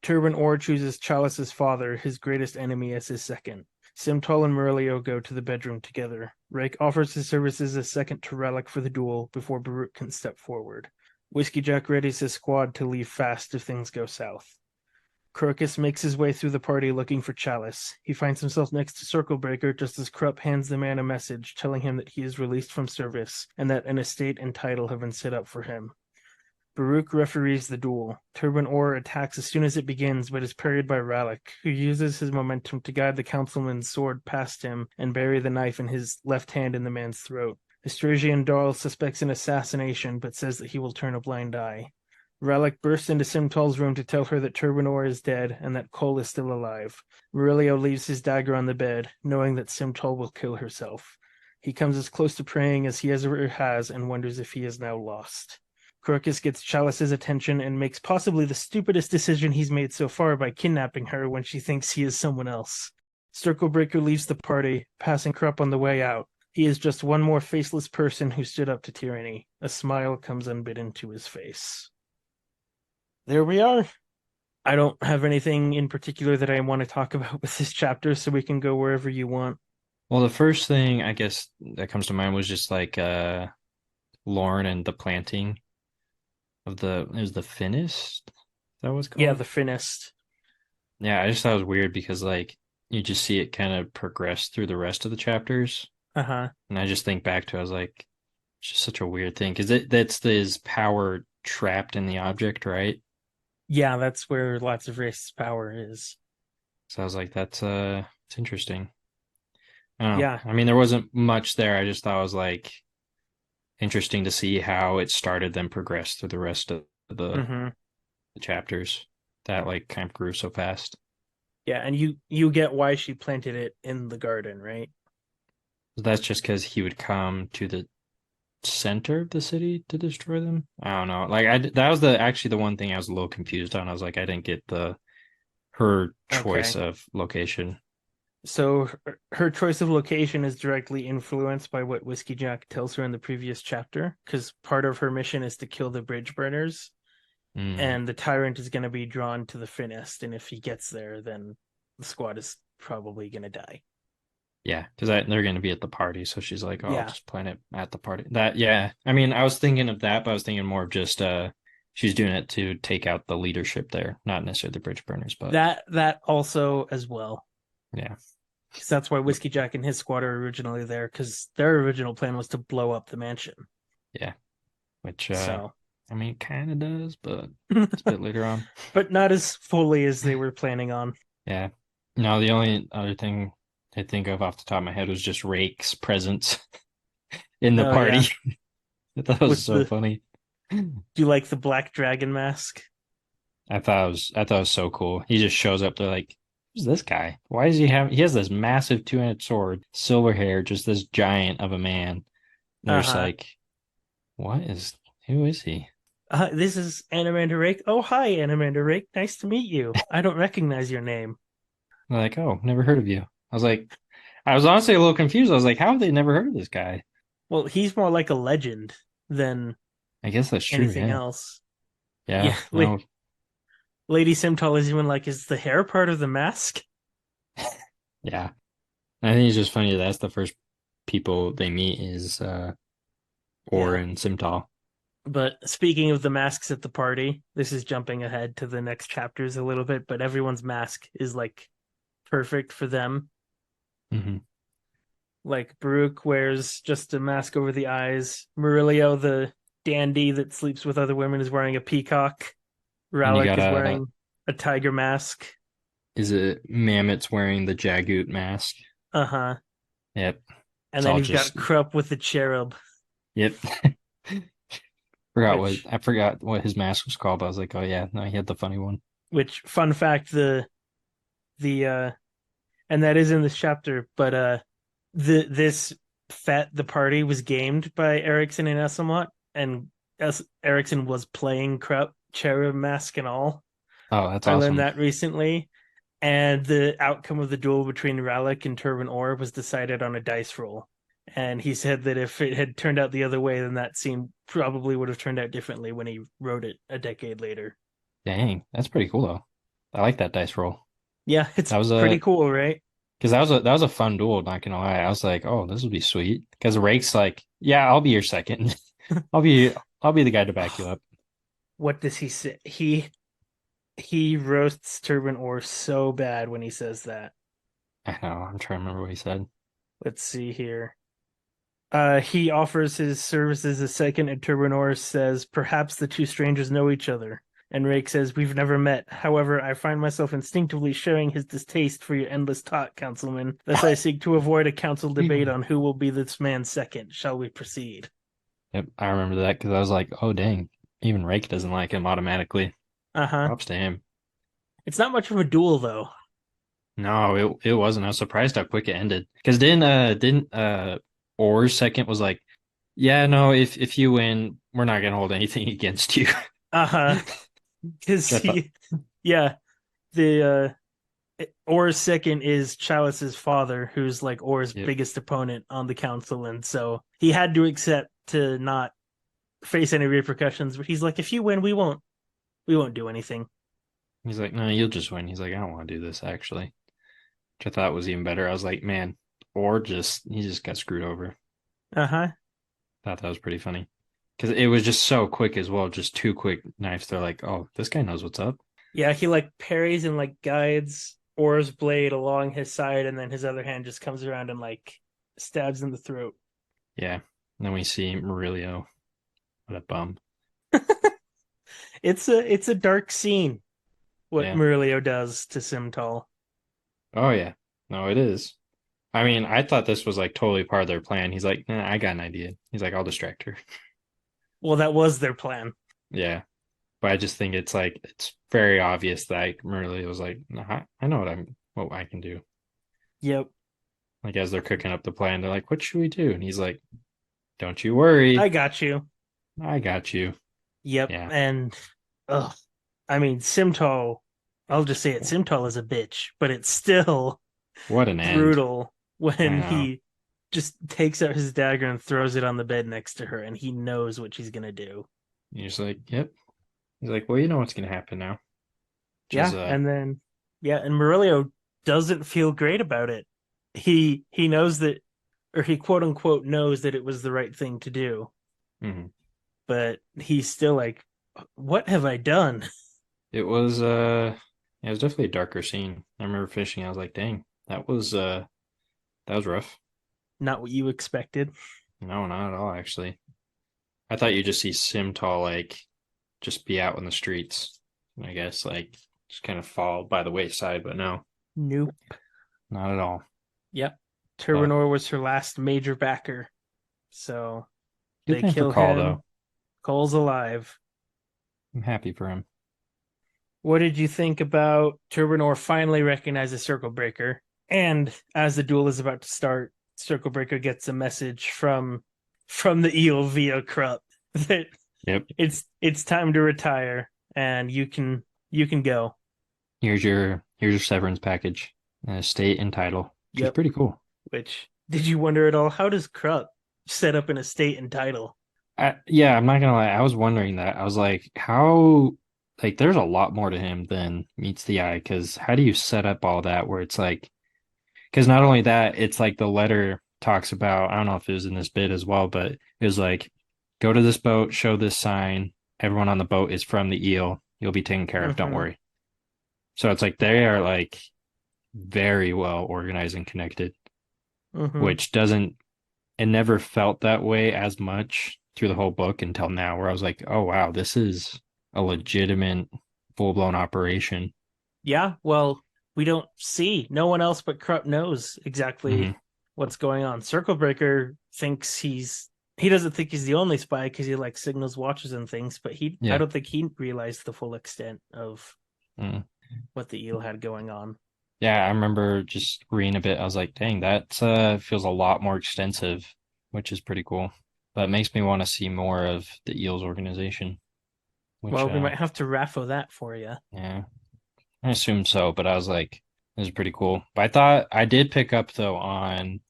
Turban Orr chooses Chalice's father, his greatest enemy, as his second. Simtal and Murillo go to the bedroom together. Rake offers his services as second to Rallick for the duel before Baruch can step forward. Whiskey Jack readies his squad to leave fast if things go south. Crokus makes his way through the party looking for Chalice. He finds himself next to Circlebreaker just as Krupp hands the man a message telling him that he is released from service and that an estate and title have been set up for him. Baruch referees the duel. Turban Orr attacks as soon as it begins, but is parried by Rallick, who uses his momentum to guide the councilman's sword past him and bury the knife in his left hand in the man's throat. Estrasian Dahl suspects an assassination, but says that he will turn a blind eye. Rallick bursts into Simtal's room to tell her that Turban Orr is dead and that Cole is still alive. Murillo leaves his dagger on the bed, knowing that Simtal will kill herself. He comes as close to praying as he ever has and wonders if he is now lost. Crokus gets Chalice's attention and makes possibly the stupidest decision he's made so far by kidnapping her when she thinks he is someone else. Circlebreaker leaves the party, passing Krupp on the way out. He is just one more faceless person who stood up to tyranny. A smile comes unbidden to his face. There we are. I don't have anything in particular that I want to talk about with this chapter, so we can go wherever you want. Well, the first thing I guess that comes to mind was just like Lauren and the planting of the Finnest? That was called? Yeah, the Finnest. Yeah, I just thought it was weird because like you just see it kind of progress through the rest of the chapters. Uh-huh. And I just think back to I was like, it's just such a weird thing because that's his power trapped in the object, right? Yeah, that's where lots of race power is. So I was like, it's interesting. I don't know. Yeah. I mean, there wasn't much there. I just thought it was like interesting to see how it started, then progressed through the rest of the chapters that like kind of grew so fast. Yeah, and you get why she planted it in the garden, right? That's just because he would come to the center of the city to destroy them. I don't know. Like that was actually the one thing I was a little confused on. I was like, I didn't get her choice of location. So her choice of location is directly influenced by what Whiskey Jack tells her in the previous chapter, because part of her mission is to kill the bridge burners, and the tyrant is going to be drawn to the Finnest, and if he gets there, then the squad is probably going to die. Yeah, because they're going to be at the party, so she's like, "Oh, Yeah. I'll just plant it at the party." Yeah. I mean, I was thinking of that, but I was thinking more of just she's doing it to take out the leadership there, not necessarily the bridge burners, but that also as well. Yeah, because that's why Whiskey Jack and his squad are originally there, because their original plan was to blow up the mansion. Yeah, which I mean, it kind of does, but it's a bit later on. But not as fully as they were planning on. Yeah. No, the only other thing I think of off the top of my head was just Rake's presence in the party. Yeah. I thought it was so funny. Do you like the black dragon mask? I thought it was so cool. He just shows up. They're like, who's this guy? Why does he has this massive two-handed sword, silver hair, just this giant of a man. They're just like, who is he? This is Anamander Rake. Oh, hi, Anamander Rake. Nice to meet you. I don't recognize your name. They're like, oh, never heard of you. I was honestly a little confused. I was like, how have they never heard of this guy? Well, he's more like a legend than I guess that's true. Anything else. Yeah. No. Lady Simtal is even like, is the hair part of the mask? Yeah. I think it's just funny that's the first people they meet is Orr and Simtal. But speaking of the masks at the party, this is jumping ahead to the next chapters a little bit, but everyone's mask is like perfect for them. Mm-hmm. Like Baruch wears just a mask over the eyes. Murillo, the dandy that sleeps with other women, is wearing a peacock. Rallick is wearing a tiger mask. Is it Mammoth's wearing the Jagoot mask? Uh-huh. Yep. And then you've got Krupp with the cherub. Yep. I forgot what his mask was called. I was like, oh yeah, no, he had the funny one. Which fun fact, the and that is in this chapter, but this the party was gamed by Erickson and Esselmont, and Erickson was playing Krupp, cherub mask and all. Oh, that's I learned awesome. that recently. And the outcome of the duel between Ralik and Turban Orr was decided on a dice roll. And he said that if it had turned out the other way, then that scene probably would have turned out differently when he wrote it a decade later. Dang, that's pretty cool though. I like that dice roll. Yeah, it's That was pretty a cool, right? because that was a fun duel, not gonna lie. I was like, oh, this would be sweet. Because Rake's like, yeah, I'll be your second. I'll be I'll be the guy to back you up. What does he say? He roasts Turban Orr so bad when he says that. I know, I'm trying to remember what he said. Let's see here. He offers his services a second, and Turbinor says, "Perhaps the two strangers know each other." And Rake says, "We've never met. However, I find myself instinctively showing his distaste for your endless talk, Councilman. Thus I seek to avoid a council debate on who will be this man's second. Shall we proceed?" Yep, I remember that because I was like, oh dang, even Rake doesn't like him automatically. Uh-huh. Props to him. It's not much of a duel, though. No, it wasn't. I was surprised how quick it ended. Because didn't Orr's second was like, yeah, no, if you win, we're not gonna hold anything against you. Uh-huh. Because Which I thought, yeah, the Orr's second is Chalice's father, who's like Orr's yep. biggest opponent on the council, and so he had to accept to not face any repercussions. But he's like, if you win, we won't do anything. He's like, no, you'll just win. He's like, I don't want to do this actually. Which I thought was even better. I was like, man, Orr just he just got screwed over. Uh-huh. Thought that was pretty funny. Because it was just so quick as well, just two quick knives. They're like, oh, this guy knows what's up. Yeah, he like parries and like guides Orr's blade along his side, and then his other hand just comes around and like stabs in the throat. Yeah. And then we see Murillo. What a bum. It's a dark scene what Yeah. Murillo does to Simtal. Oh yeah. No, it is. I mean, I thought this was like totally part of their plan. He's like, nah, I got an idea. He's like, I'll distract her. Well, that was their plan. Yeah. But I just think it's like it's very obvious that Murillo was like, nah, I know what I can do. Yep. Like as they're cooking up the plan, they're like, what should we do? And he's like, don't you I worry. got you. I got you. Yep. Yeah. And ugh, I mean, Simtal, I'll just say it, Simtal is a bitch, but it's still What an end. brutal I when know. he just takes out his dagger and throws it on the bed next to her, and he knows what she's gonna do. He's like, yep. He's like, well, you know what's gonna happen now. Which is Yeah, and then yeah, and Murillo doesn't feel great about it. He knows that, or he quote unquote knows that it was the right thing to do, mhm. but he's still like, what have I done? It was yeah, it was definitely a darker scene. I remember fishing, I was like, dang, that was rough. Not what you expected. No, not at all, actually. I thought you'd just see Simtal like just be out in the streets, I guess, like just kind of fall by the wayside, but no, Nope. not at all. Yep. But Turbinor was her last major backer. So good they thing for kill Call him. though. Cole's alive. I'm happy for him. What did you think about Turbinor finally recognizes Circle Breaker? And as the duel is about to start, Circle Breaker gets a message from the eel via Krupp that Yep. it's time to retire and you can go. Here's your severance package, estate and title, which is Yep. pretty cool. Which did you wonder at all? How does Krupp set up an estate and title? Yeah, I'm not gonna lie. I was wondering that. I was like, how, like, there's a lot more to him than meets the eye. Because how do you set up all that where it's like, because not only that, it's like the letter talks about, I don't know if it was in this bit as well, but it was like, go to this boat, show this sign. Everyone on the boat is from the eel. You'll be taken care of. Don't Mm-hmm. worry. So it's like they are like very well organized and connected, Mm-hmm. which doesn't, it never felt that way as much through the whole book until now, where I was like, oh, wow, this is a legitimate full blown operation. Yeah, well, we don't see. No one else but Krupp knows exactly Hmm. what's going on. Circle Breaker thinks he doesn't think he's the only spy because he like signals watches and things, but I Yeah. don't think he realized the full extent of. Mm. what the eel had going on. Yeah, I remember just reading a bit. I was like, dang, that feels a lot more extensive, which is pretty cool. But it makes me want to see more of the Eels organization, which Well, we might have to raffle that for you. yeah, I assume so, but I was like, this is pretty cool. But I thought I did pick up though on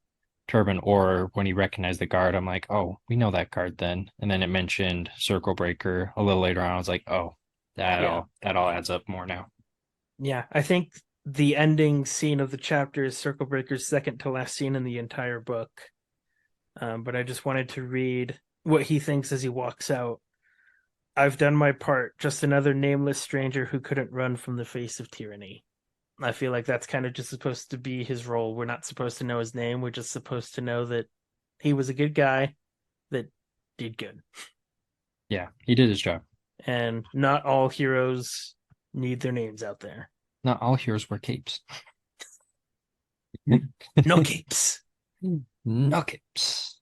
Turban or when he recognized the guard, I'm like, oh, we know that guard then. And then it mentioned Circle Breaker a little later on. I was like, oh, Yeah. that all adds up more now. Yeah, I think the ending scene of the chapter is Circle Breaker's second to last scene in the entire book. But I just wanted to read what he thinks as he walks out. I've done my part, just another nameless stranger who couldn't run from the face of tyranny. I feel like that's kind of just supposed to be his role. We're not supposed to know his name. We're just supposed to know that he was a good guy that did good. Yeah, he did his job. And not all heroes need their names out there. Not all heroes wear capes. No capes. No capes.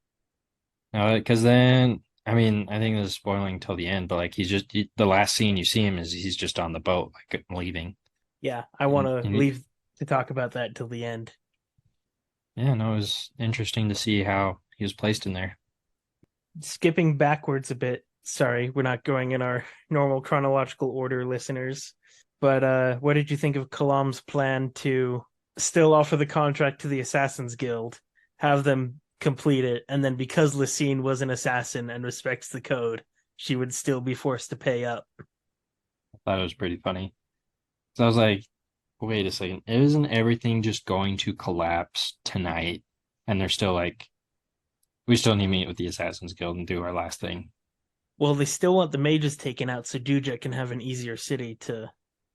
No, because then, I mean, I think this is spoiling till the end, but like the last scene you see him is he's just on the boat, like leaving. Yeah, I want to And leave to talk about that till the end. yeah, no, it was interesting to see how he was placed in there. Skipping backwards a bit. Sorry, we're not going in our normal chronological order, listeners. But what did you think of Kalam's plan to still offer the contract to the Assassins Guild, have them complete it, and then because Lysine was an assassin and respects the code, she would still be forced to pay up? I thought it was pretty funny. So I was like, wait a second, isn't everything just going to collapse tonight? And they're still like, we still need to meet with the Assassins Guild and do our last thing. Well, they still want the mages taken out so Dujek can have an easier city to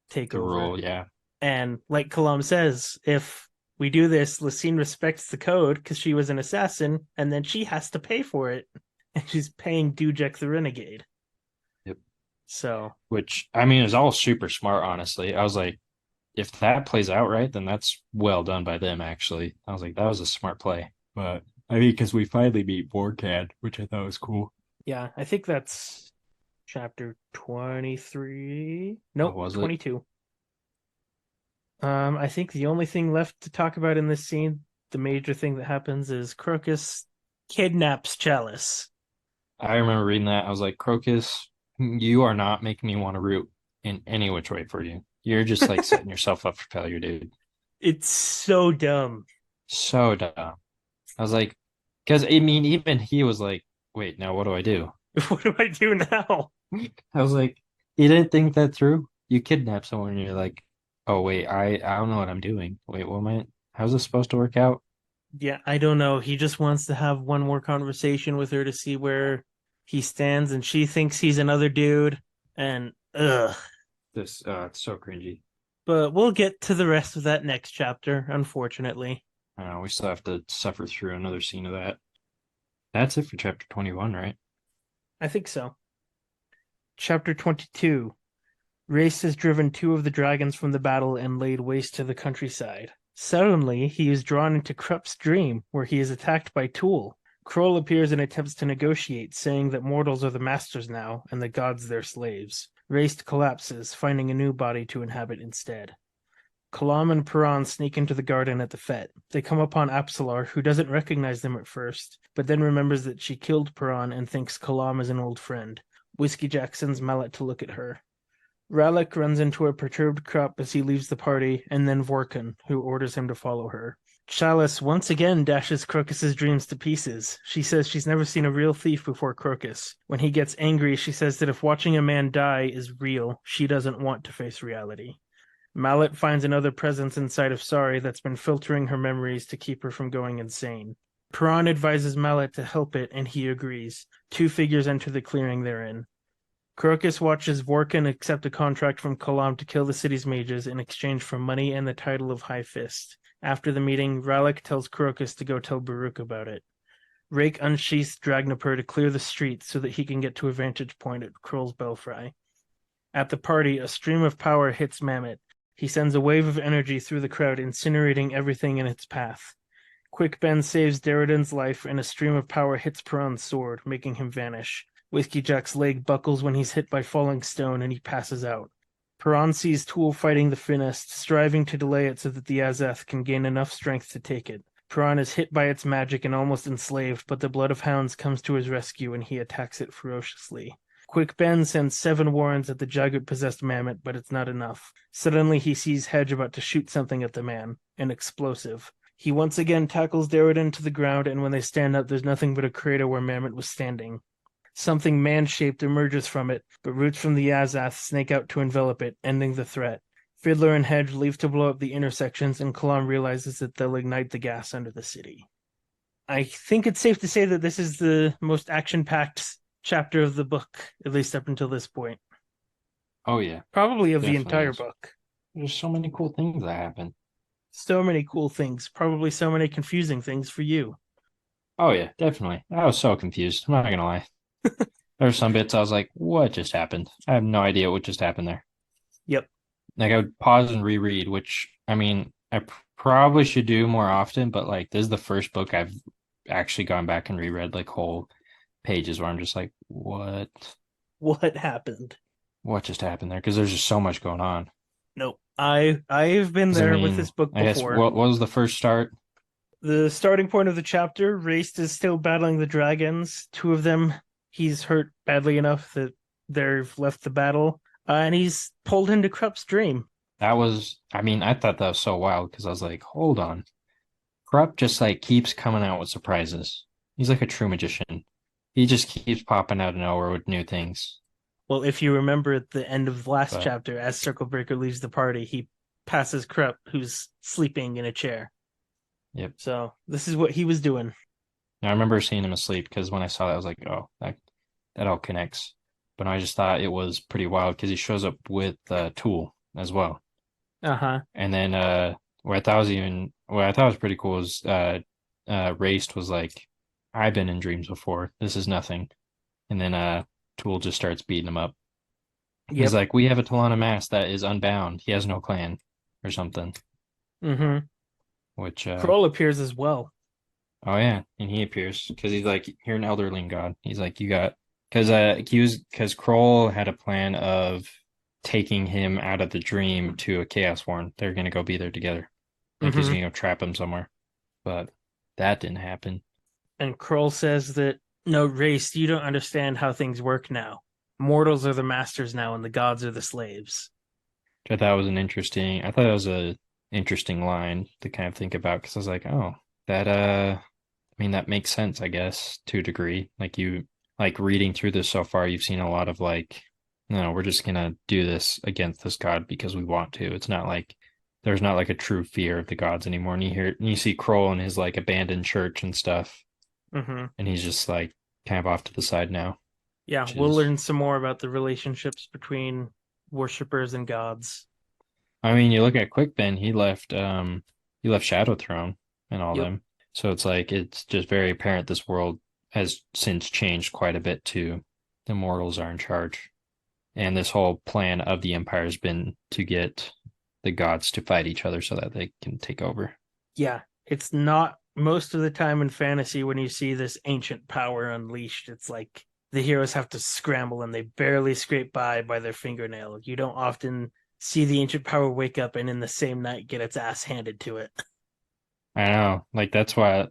take To over. rule, yeah. And like Kalam says, if we do this, Lysine respects the code because she was an assassin, and then she has to pay for it. And she's paying Dujek the Renegade. Yep. So, Which I mean is all super smart, honestly. I was like, if that plays out right, then that's well done by them, actually. I was like, that was a smart play. But I mean, because we finally beat Vorkad, which I thought was cool. yeah, I think that's chapter 23. What Nope, was it? 22. I think the only thing left to talk about in this scene, the major thing that happens is Crokus kidnaps Chalice. I remember reading that. I was like, Crocus, you are not making me want to root in any which way for you. You're just like setting yourself up for failure, dude. It's so dumb. So dumb. I was like, because I mean, even he was like, wait, now what do I do? What do I do now? I was like, you didn't think that through? You kidnap someone and you're like, oh, wait, I don't know what I'm doing. Wait, what am I? How's this supposed to work out? Yeah, I don't know. He just wants to have one more conversation with her to see where he stands, and she thinks he's another dude. And ugh. It's so cringy. But we'll get to the rest of that next chapter, unfortunately. I don't know, we still have to suffer through another scene of that. That's it for chapter 21, right? I think so. Chapter 22. Race has driven two of the dragons from the battle and laid waste to the countryside. Suddenly, he is drawn into Krup's dream, where he is attacked by Tool. Kroll appears and attempts to negotiate, saying that mortals are the masters now, and the gods their slaves. Race collapses, finding a new body to inhabit instead. Kalam and Piran sneak into the garden at the fete. They come upon Apsalar, who doesn't recognize them at first, but then remembers that she killed Piran and thinks Kalam is an old friend. Whiskey Jack sends Mallet to look at her. Ralek runs into a perturbed Krupp as he leaves the party, and then Vorkan, who orders him to follow her. Chalice once again dashes Crokus's dreams to pieces. She says she's never seen a real thief before Crokus. When he gets angry, she says that if watching a man die is real, she doesn't want to face reality. Mallet finds another presence inside of Sari that's been filtering her memories to keep her from going insane. Piran advises Mallet to help it, and he agrees. Two figures enter the clearing they're in. Crokus watches Vorkan accept a contract from Kalam to kill the city's mages in exchange for money and the title of High Fist. After the meeting, Ralek tells Crokus to go tell Baruch about it. Rake unsheaths Dragnapur to clear the streets so that he can get to a vantage point at Kroll's belfry. At the party, a stream of power hits Mammoth. He sends a wave of energy through the crowd, incinerating everything in its path. Quick Ben saves Derridon's life, and a stream of power hits Piran's sword, making him vanish. Whiskey Jack's leg buckles when he's hit by falling stone, and he passes out. Haran sees Tool fighting the Finnest, striving to delay it so that the Azath can gain enough strength to take it. Haran is hit by its magic and almost enslaved, but the Blood of Hounds comes to his rescue and he attacks it ferociously. Quick Ben sends 7 warrants at the Jagut-possessed mammoth, but it's not enough. Suddenly he sees Hedge about to shoot something at the man, an explosive. He once again tackles Derridon to the ground, and when they stand up, there's nothing but a crater where Mammoth was standing. Something man-shaped emerges from it, but roots from the Azath snake out to envelop it, ending the threat. Fiddler and Hedge leave to blow up the intersections, and Kalam realizes that they'll ignite the gas under the city. I think it's safe to say that this is the most action-packed chapter of the book, at least up until this point. Oh yeah, Probably of the definitely entire is. book. There's so many cool things that happen. So many cool things, probably so many confusing things for you. Oh yeah, definitely. I was so confused. I'm not gonna lie. There were some bits I was like, what just happened? I have no idea what just happened there. Yep. Like I would pause and reread, which I mean, probably should do more often, but like this is the first book I've actually gone back and reread like whole pages where I'm just like, what? What happened? What just happened there? Because there's just so much going on. Nope. I've been 'Cause, I there with mean, this book I guess before. what was the first start? The starting point of the chapter, Rake is still battling the dragons. 2 of them, he's hurt badly enough that they've left the battle, and he's pulled into Krup's dream. That was, I mean, I thought that was so wild because I was like, hold on. Krupp just like keeps coming out with surprises. He's like a true magician. He just keeps popping out of nowhere with new things. Well, if you remember at the end of the last But chapter, as Circlebreaker leaves the party, he passes Krupp, who's sleeping in a chair. yep. So this is what he was doing. I remember seeing him asleep because when I saw that, I was like, oh, that all connects. But I just thought it was pretty wild because he shows up with Tool as well. Uh-huh. And then what I thought was pretty cool is Raced was like, I've been in dreams before. This is nothing. And then Tool just starts beating him up. Yep. He's like, we have a Talana mask that is unbound. He has no clan or something. Mm-hmm. Which Kroll appears as well. oh yeah, and he appears because he's like, you're an elderling god. He's like, you got because Kroll had a plan of taking him out of the dream to a Chaos Warren. They're gonna go be there together. Like he's Mm-hmm. gonna go trap him somewhere. But that didn't happen. And Kroll says that, no, Race, you don't understand how things work now. Mortals are the masters now, and the gods are the slaves. Which I thought was I thought that was a interesting line to kind of think about because I was like, oh, that I mean that makes sense, I guess, to a degree. Like you like reading through this so far, you've seen a lot of like, no, we're just gonna do this against this god because we want to. It's not like there's not like a true fear of the gods anymore. And you see Kroll in his like abandoned church and stuff, Mm-hmm. and he's just like kind of off to the side now. Yeah, Which we'll is, learn some more about the relationships between worshippers and gods. I mean, you look at Quick Ben, he left Shadow Throne and all Yep. them. So it's like it's just very apparent this world has since changed quite a bit too. The mortals are in charge. And this whole plan of the Empire has been to get the gods to fight each other so that they can take over. Yeah, it's not most of the time in fantasy when you see this ancient power unleashed. It's like the heroes have to scramble and they barely scrape by their fingernail. You don't often see the ancient power wake up and in the same night get its ass handed to it. I know, like that's why,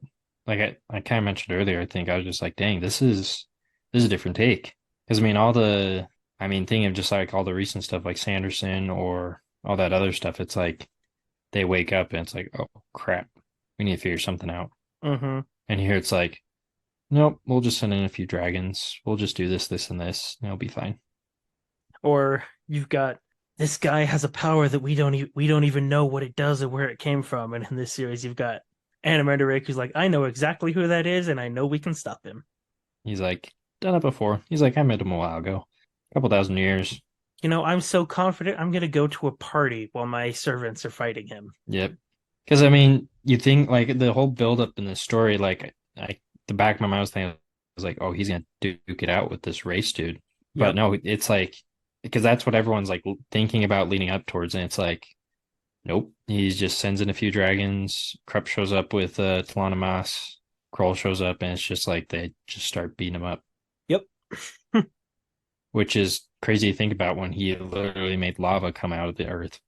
like I kind of mentioned earlier. I think I was just like, dang, this is a different take. Because I mean, thinking of just like all the recent stuff like Sanderson or all that other stuff. It's like they wake up and it's like, oh crap, we need to figure something out. Mm-hmm. And here it's like, nope, we'll just send in a few dragons. We'll just do this, this, and this, and it'll be fine. Or you've got this guy has a power that we don't even know what it does or where it came from. And in this series, you've got Animator Rake who's like, I know exactly who that is, and I know we can stop him. He's like, done it before. He's like, I met him a while ago, a couple thousand years. You know, I'm so confident I'm gonna go to a party while my servants are fighting him. Yep. Because I mean, you think like the whole build up in the story, like the back of my mind was thinking, I was like, oh, he's gonna duke it out with this race dude. But Yep. no, it's like because that's what everyone's like thinking about leading up towards, and it's like, nope. He just sends in a few dragons. Krupp shows up with Talanamas. Kroll shows up, and it's just like they just start beating him up, Yep. which is crazy to think about when he literally made lava come out of the earth.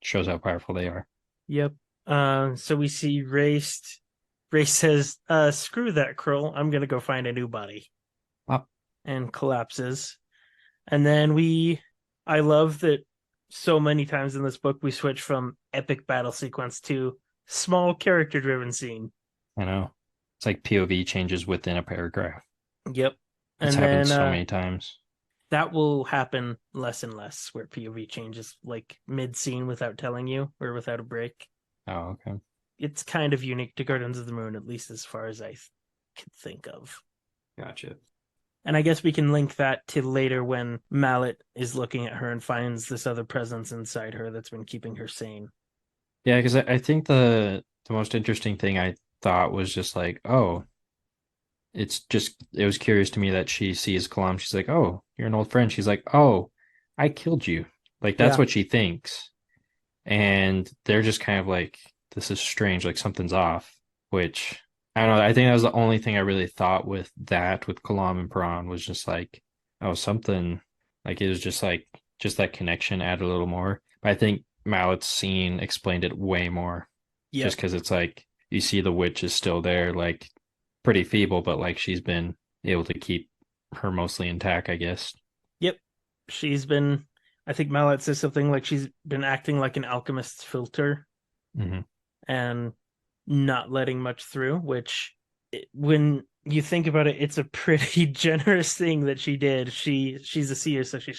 Shows how powerful they are. Yep. So we see Race. Race says, screw that, Krull. I'm gonna go find a new body. Wow. And collapses. And then I love that so many times in this book we switch from epic battle sequence to small character driven scene. I know. It's like POV changes within a paragraph. Yep. It's And happened then so many times. that will happen less and less where POV changes like mid scene without telling you or without a break. Oh, okay. It's kind of unique to Guardians of the Moon, at least as far as I can think of. Gotcha. And I guess we can link that to later when Mallet is looking at her and finds this other presence inside her that's been keeping her sane. Yeah, because I think the most interesting thing I thought was just like, oh, it was curious to me that she sees Kalam. She's like, oh, you're an old friend. She's like, oh, I killed you. Like that's Yeah. what she thinks. And they're just kind of like, this is strange, like something's off, which I don't know. I think that was the only thing I really thought with that, with Kalam and Piran, was just like, oh, something like it was just that connection added a little more. But I think Mallet's scene explained it way more, just Yep. because it's like you see the witch is still there, like pretty feeble, but like she's been able to keep her mostly intact, I guess. Yep. She's been, I think Mallet says something like she's been acting like an alchemist's filter Hmm. and not letting much through, which when you think about it, it's a pretty generous thing that she did. She's a seer, so she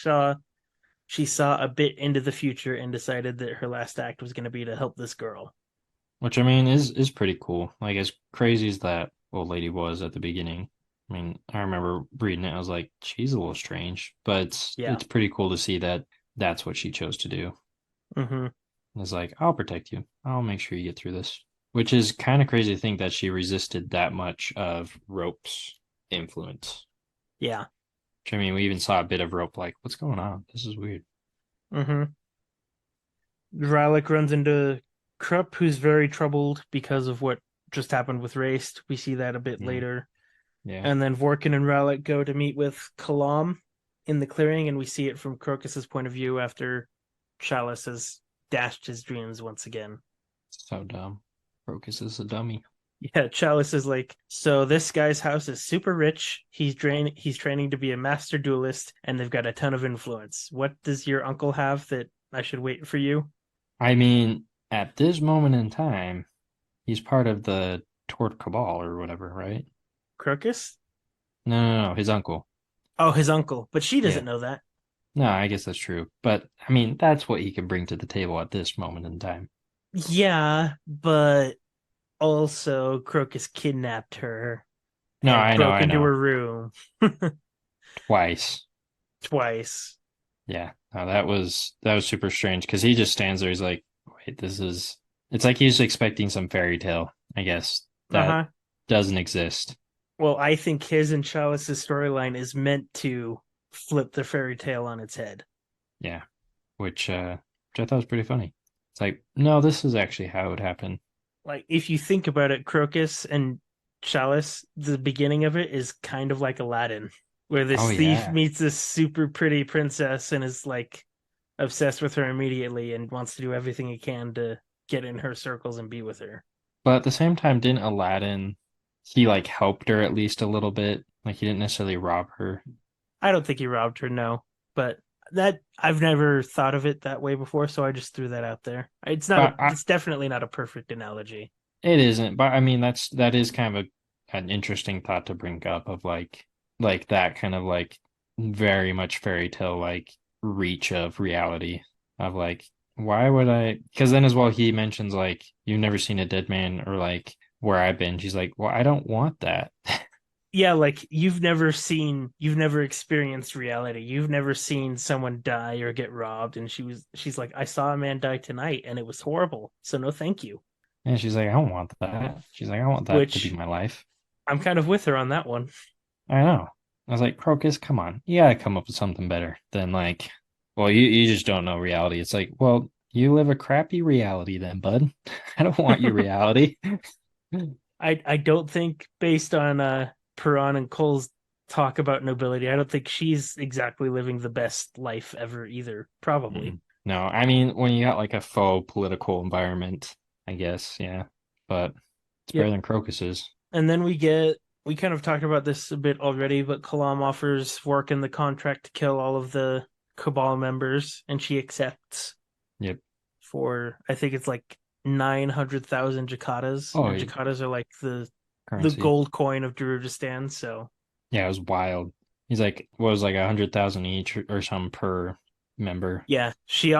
saw a bit into the future and decided that her last act was going to be to help this girl. Which I mean is pretty cool. Like as crazy as that old lady was at the beginning. I mean, I remember reading it. I was like, she's a little strange, but Yeah. it's pretty cool to see that that's what she chose to do. Mm-hmm. It's like, I'll protect you. I'll make sure you get through this. Which is kind of crazy to think that she resisted that much of Rope's influence. Yeah. Which, I mean, we even saw a bit of Rope like, what's going on? This is weird. Mm-hmm. Rallick runs into Krupp, who's very troubled because of what just happened with Race. We see that a bit Mm, later. yeah. And then Vorkin and Rallick go to meet with Kalam in the clearing, and we see it from Crokus's point of view after Chalice has dashed his dreams once again. So dumb. Crocus is a dummy. Yeah, Chalice is like, so this guy's house is super rich. He's training to be a master duelist, and they've got a ton of influence. What does your uncle have that I should wait for you? I mean, at this moment in time, he's part of the Tort Cabal or whatever, right? Crokus? No, his uncle. Oh, his uncle. But she Yeah. doesn't know that. No, I guess that's true. But I mean, that's what he can bring to the table at this moment in time. Yeah, but also Crocus kidnapped her No, and broke I into know. her room Twice. twice. Yeah. No, that was super strange because he just stands there. He's like, wait, it's like he's expecting some fairy tale, I guess, that Uh-huh. doesn't exist. Well, I think his and Chalice's storyline is meant to flip the fairy tale on its head. Yeah. Which I thought was pretty funny. It's like, no, this is actually how it would happen. Like, if you think about it, Crocus and Chalice, the beginning of it is kind of like Aladdin, where Oh this thief yeah. meets this super pretty princess and is like obsessed with her immediately and wants to do everything he can to get in her circles and be with her. But at the same time, didn't Aladdin he like helped her at least a little bit? Like he didn't necessarily rob her. I don't think he robbed her, no, but that I've never thought of it that way before, so I just threw that out there. But It's definitely not a perfect analogy. it isn't. But I mean that is kind of an interesting thought to bring up of like that kind of like very much fairy tale like reach of reality of like why would I because then as well he mentions like you've never seen a dead man or like where I've been. She's like, well, I don't want that. Yeah, like you've never experienced reality. You've never seen someone die or get robbed. And she's like, I saw a man die tonight and it was horrible. So no, thank you. And she's like, I don't want that. She's like, I want that to be Which my life. I'm kind of with her on that one. I know. I was like, Crocus, come on. You gotta come up with something better than like, well, you just don't know reality. It's like, well, you live a crappy reality then, bud. I don't want your reality. I don't think based on Piran and Cole's talk about nobility. I don't think she's exactly living the best life ever either, probably. Mm. No, I mean when you got like a faux political environment, I guess, yeah. But it's better Yep. than Crocus's. And then we kind of talked about this a bit already, but Kalam offers work in the contract to kill all of the Cabal members, and she accepts Yep. for I think it's like 900,000 Jakartas, Oh, and Jakartas are like the currency. gold coin of Darujistan. So Yeah, it was wild. He's like, what was like 100,000 each or something per member. yeah, she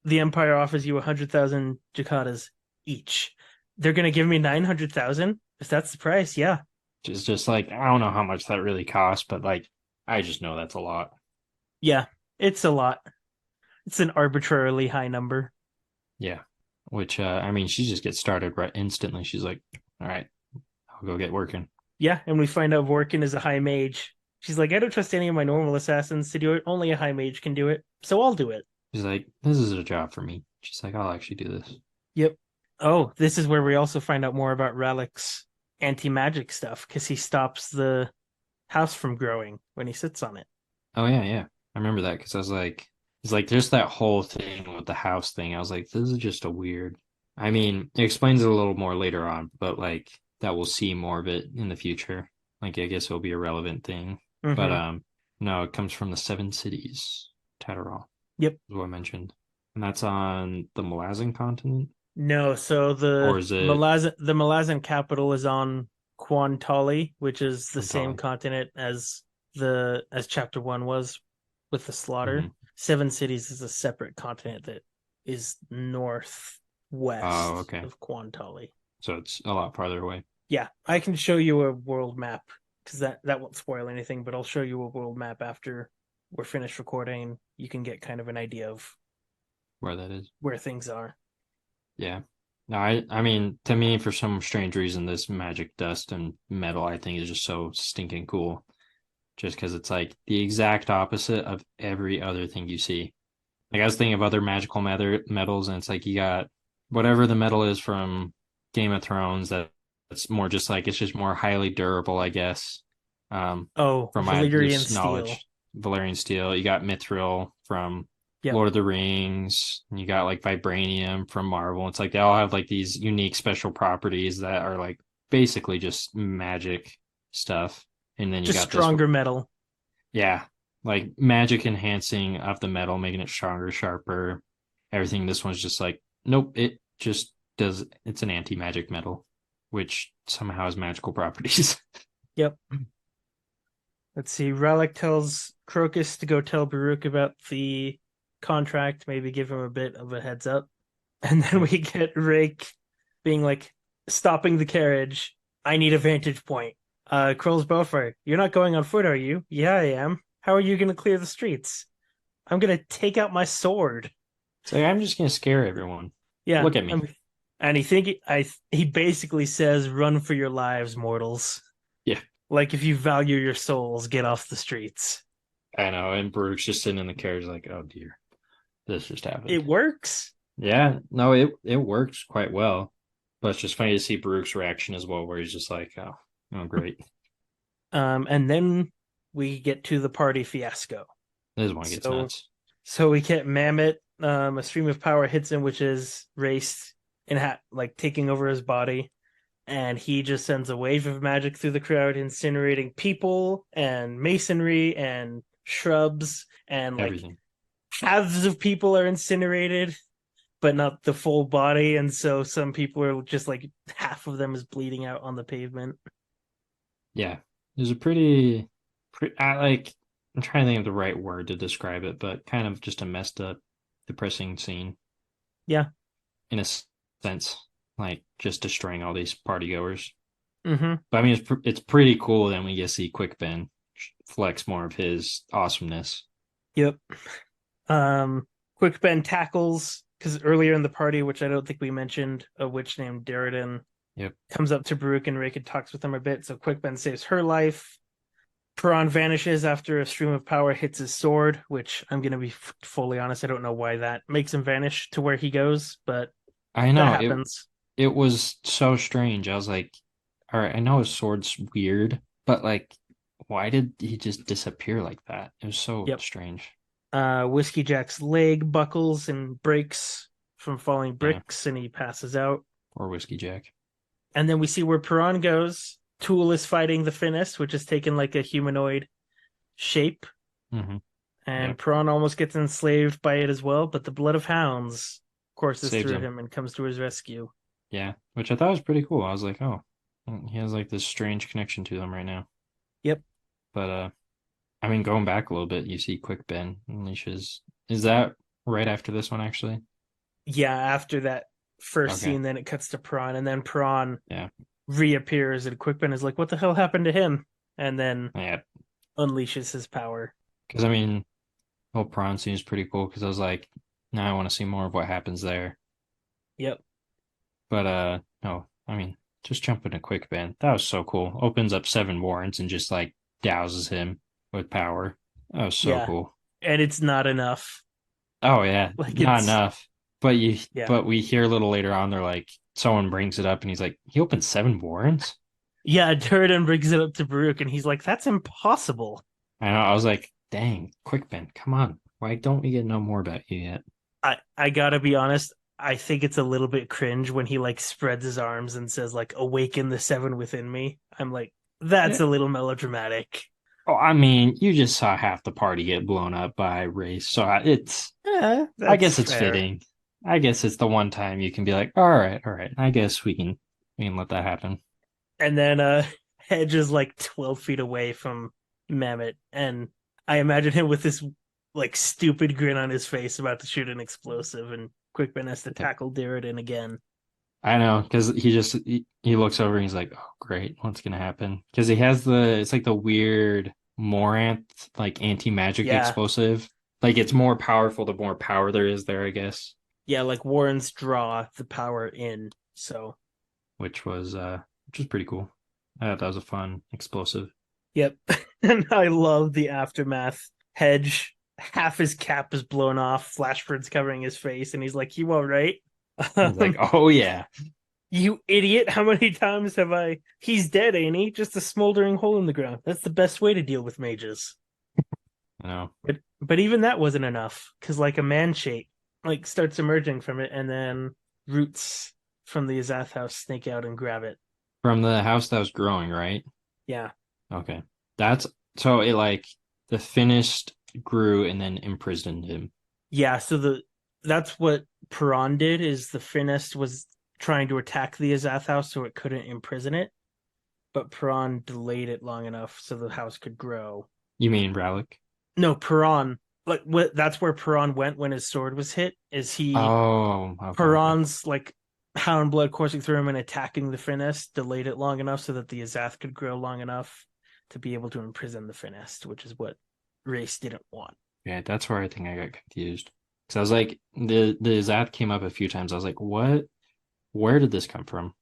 the Empire offers you 100,000 Jakartas each. They're gonna give me 900,000 if that's the price. Yeah, Just like I don't know how much that really costs, but like I just know that's a lot. yeah, it's a lot. It's an arbitrarily high number. Yeah. Which I mean, she just gets started right instantly. She's like, all right, I'll go get working. Yeah, and we find out Vorkin is a high mage. She's like, I don't trust any of my normal assassins to do it. Only a high mage can do it, so I'll do it. She's like, this is a job for me. She's like, I'll actually do this. Yep. Oh, this is where we also find out more about Relic's anti-magic stuff because he stops the house from growing when he sits on it. Oh yeah, yeah. I remember that because I was like, it's like just that whole thing with the house thing. I was like, this is just a weird. I mean, it explains it a little more later on, but like that we'll see more of it in the future. Like I guess it'll be a relevant thing. But Mm-hmm. no, it comes from the seven cities, Tatteral, Yep. is what I mentioned. And that's on the Malazan continent? No, so Or is it The Malazan capital is on Kwantali, which is the same Mentali? continent as the as chapter 1 was with the slaughter. Hmm. Seven Cities is a separate continent that is Oh, northwest okay. of Kwantali. So it's a lot farther away. Yeah, I can show you a world map because that won't spoil anything, but I'll show you a world map after we're finished recording. You can get kind of an idea of Where that is. where things are. Yeah. No, I mean, to me, for some strange reason, this magic dust and metal, I think, is just so stinking cool. Just because it's like the exact opposite of every other thing you see. Like I was thinking of other magical metals, and it's like you got whatever the metal is from Game of Thrones that's more just like it's just more highly durable, I guess. Oh, From my Valyrian just steel. knowledge, Valerian steel. You got mithril from Yep. Lord of the Rings. And you got like vibranium from Marvel. It's like they all have like these unique special properties that are like basically just magic stuff. And then you Just got this, stronger metal. yeah, like magic enhancing of the metal, making it stronger, sharper, everything. This one's just like, nope, it just does, it's an anti magic metal, which somehow has magical properties. Yep. Let's see. Relic tells Crokus to go tell Baruch about the contract, maybe give him a bit of a heads up. And then Yep. we get Rake being like, stopping the carriage. I need a vantage point. Krill's Beaufort, you're not going on foot, are you? Yeah, I am. How are you going to clear the streets? I'm going to take out my sword. It's like, I'm just going to scare everyone. Yeah. Look at me. And he basically says, run for your lives, mortals. Yeah, Like, if you value your souls, get off the streets. I know. And Brooke's just sitting in the carriage like, oh dear, this just It happened. works. Yeah, no, it works quite well. But it's just funny to see Brooke's reaction as well, where he's just like, oh, great. And then we get to the party fiasco. This one gets So nuts. so we get Mammoth. A stream of power hits him, which is raced and like taking over his body, and he just sends a wave of magic through the crowd, incinerating people and masonry and shrubs, and like Everything. halves of people are incinerated, but not the full body, and so some people are just like half of them is bleeding out on the pavement. Yeah. There's a pretty I like I'm trying to think of the right word to describe it, but kind of just a messed up, depressing scene Yeah. in a sense, like just destroying all these party goers. Mm-hmm. But I mean, it's pretty cool then we get to see Quick Ben flex more of his awesomeness. Yep. Quick Ben tackles because earlier in the party, which I don't think we mentioned, a witch named Derridin Yep. comes up to Baruch and Rake and talks with him a bit. So Quick Ben saves her life. Piran vanishes after a stream of power hits his sword, which I'm going to be fully honest, I don't know why that makes him vanish to where he goes, but I that know happens. it was so strange. I was like, all right, I know his sword's weird, but like, why did he just disappear like that? It was so Yep. strange. Whiskey Jack's leg buckles and breaks from falling Yeah, bricks, and he passes out. or Whiskey Jack. And then we see where Piran goes. Tool is fighting the Finnest, which has taken like a humanoid shape, Mm-hmm. and Yep. Piran almost gets enslaved by it as well. But the blood of hounds courses Saves through him. him and comes to his rescue. Yeah, which I thought was pretty cool. I was like, oh, he has like this strange connection to them right now. Yep. But I mean, going back a little bit, you see Quick Ben unleashes. Is that right after this one, actually? Yeah, after that first Okay. scene, then it cuts to Piran, and then Piran Yeah. reappears, and Quickben is like, "What the hell happened to him?" And then Yeah. unleashes his power. Because I mean, whole prawn seems pretty cool. Because I was like, now I want to see more of what happens there. Yep. But no, I mean, just jump into Quick Ben. That was so cool. Opens up 7 warrants and just like douses him with power. That was so Yeah. cool. And it's not enough. Oh yeah, Like not it's enough. But yeah. but we hear a little later on, they're like, someone brings it up, and he's like, he opened 7 warrants. Yeah, Durden brings it up to Baruch and he's like, "That's impossible." I know. I was like, dang, Quick Ben, come on. Why don't we get no more about you yet? I gotta be honest, I think it's a little bit cringe when he like spreads his arms and says like "awaken the seven within me." I'm like, that's Yeah. a little melodramatic. Oh, I mean, you just saw half the party get blown up by race, so Yeah, I that's guess it's fair. fitting. I guess it's the one time you can be like, all right. I guess we can let that happen. And then Hedge is like 12 feet away from Mammoth, and I imagine him with this like stupid grin on his face about to shoot an explosive, and Quickman has to Yep. tackle Darrodin again. I know, because he looks over and he's like, oh great, what's gonna happen? Because he has it's like the weird Morant like anti-magic Yeah, explosive. Like it's more powerful the more power there is there, I guess. yeah, like Warrens draw the power in. So, Which was pretty cool. I thought that was a fun explosive. yep. And I love the aftermath. Hedge, half his cap is blown off, Flashbird's covering his face, and he's like, "You all right?" He's like, Um, oh yeah. You idiot. How many times have I? He's dead, ain't he? Just a smoldering hole in the ground. That's the best way to deal with mages. I know. But even that wasn't enough because like a man shape like starts emerging from it, and then roots from the Azath House snake out and grab it. From the house that was growing, right? Yeah, Okay. That's so it like the finished grew and then imprisoned him. yeah. So that's what Piran did. Is the Finnest was trying to attack the Azath House so it couldn't imprison it, but Piran delayed it long enough so the house could grow. You mean Relic? No, Piran. Like what? That's where Piran went when his sword was hit. Is he Oh, okay. Piran's like hound blood coursing through him and attacking the Finnest delayed it long enough so that the Azath could grow long enough to be able to imprison the Finnest, which is what Race didn't want. Yeah, that's where I think I got confused. Because I was like, the Zath came up a few times. I was like, what? Where did this come from?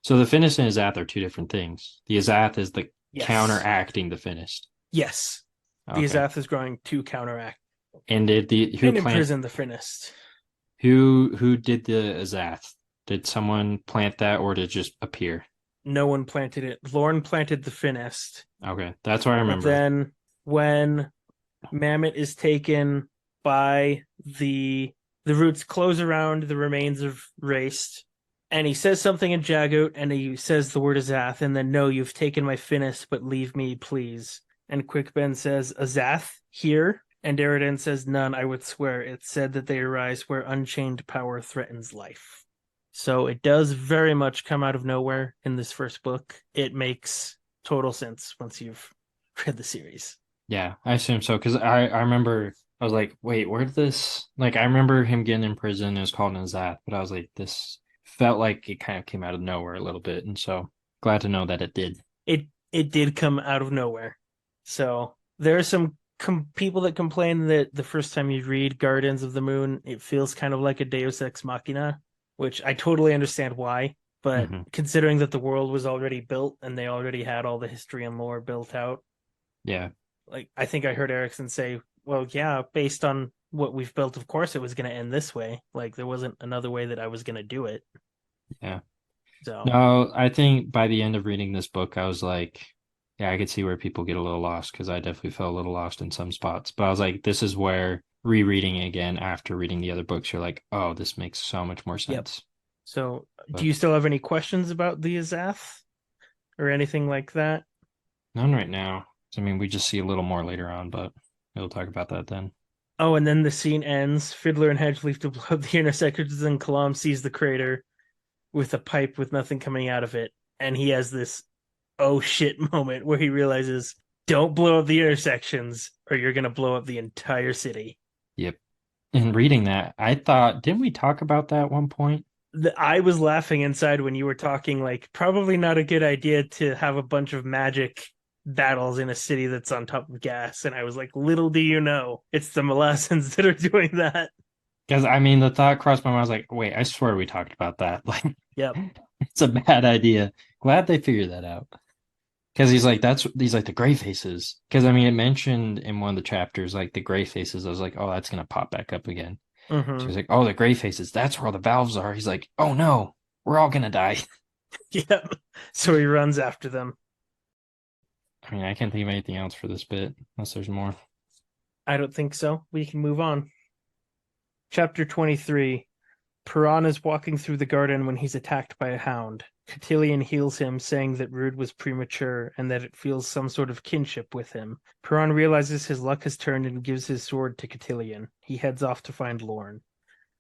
So the Finnest and Azath are two different things. The Azath is the Yes. counteracting the Finnest. Yes. The Okay. Azath is growing to counteract And did the and imprison the Finnest. who did the Azath? Did someone plant that or did it just appear? No one planted it. Lorne planted the Finnest. Okay, that's what I But remember. then when Mammoth is taken by the roots close around the remains of Race, and he says something in Jagoot, and he says the word Azath, and then no, you've taken my Finnest, but leave me, please. And Quickben says Azath here, and Derridin says none. I would swear it said that they arise where unchained power threatens life. So it does very much come out of nowhere in this first book. It makes total sense once you've read the series. Yeah, I assume so because I remember I was like, wait, where did this like I remember him getting in prison. It was called an Azath, but I was like, this felt like it kind of came out of nowhere a little bit, and so glad to know that it did. It did come out of nowhere. So there are some people that complain that the first time you read Guardians of the Moon, it feels kind of like a Deus Ex Machina, which I totally understand why. But Hmm. considering that the world was already built and they already had all the history and lore built out, Yeah, like I think I heard Erickson say, "Well, yeah, based on what we've built, of course it was going to end this way. Like there wasn't another way that I was going to do it." yeah. So No, I think by the end of reading this book, I was like. Yeah, I could see where people get a little lost because I definitely felt a little lost in some spots. But I was like, this is where rereading it again after reading the other books, you're like, oh, this makes so much more Yep. sense. So, do But you still have any questions about the Azath or anything like that? none right now. I mean, we just see a little more later on, but we'll talk about that then. Oh, and then the scene ends. Fiddler and Hedge leave to blow up the intersections, and Kalam sees the crater with a pipe with nothing coming out of it. And he has this oh shit moment where he realizes, don't blow up the intersections or you're going to blow up the entire city. Yep. In reading that, I thought, didn't we talk about that at one point? I was laughing inside when you were talking, like, probably not a good idea to have a bunch of magic battles in a city that's on top of gas. And I was like, little do you know, it's the Malazans that are doing that. Because I mean, the thought crossed my mind. I was like, wait, I swear we talked about that. Like, Yep. it's a bad idea. Glad they figured that out. Because he's like the gray faces. Because I mean, it mentioned in one of the chapters like the gray faces. I was like, oh, that's gonna pop back up again. So Mm-hmm. he's like, oh, the gray faces. That's where all the valves are. He's like, oh no, we're all gonna die. Yep. So he runs after them. I mean, I can't think of anything else for this bit unless there's more. I don't think so. We can move on. Chapter 23. Piran is walking through the garden when he's attacked by a hound. Cotillion heals him, saying that Rude was premature and that it feels some sort of kinship with him. Piran realizes his luck has turned and gives his sword to Cotillion. He heads off to find Lorne.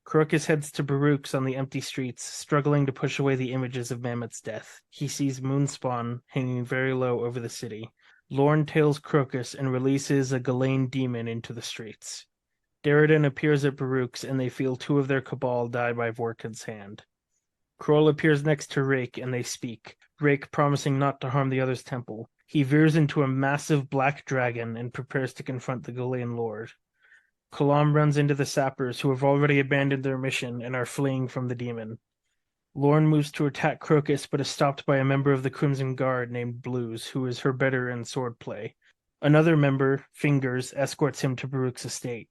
Crokus heads to Baruch's on the empty streets, struggling to push away the images of Mammoth's death. He sees Moonspawn hanging very low over the city. Lorne tails Crokus and releases a Ghislaine demon into the streets. Derridon appears at Baruch's and they feel two of their cabal die by Vorkid's hand. Kroll appears next to Rake and they speak, Rake promising not to harm the other's temple. He veers into a massive black dragon and prepares to confront the Ghislaine Lord. Kalam runs into the sappers who have already abandoned their mission and are fleeing from the demon. Lorne moves to attack Crokus but is stopped by a member of the Crimson Guard named Blues, who is her better in swordplay. Another member, Fingers, escorts him to Baruch's estate.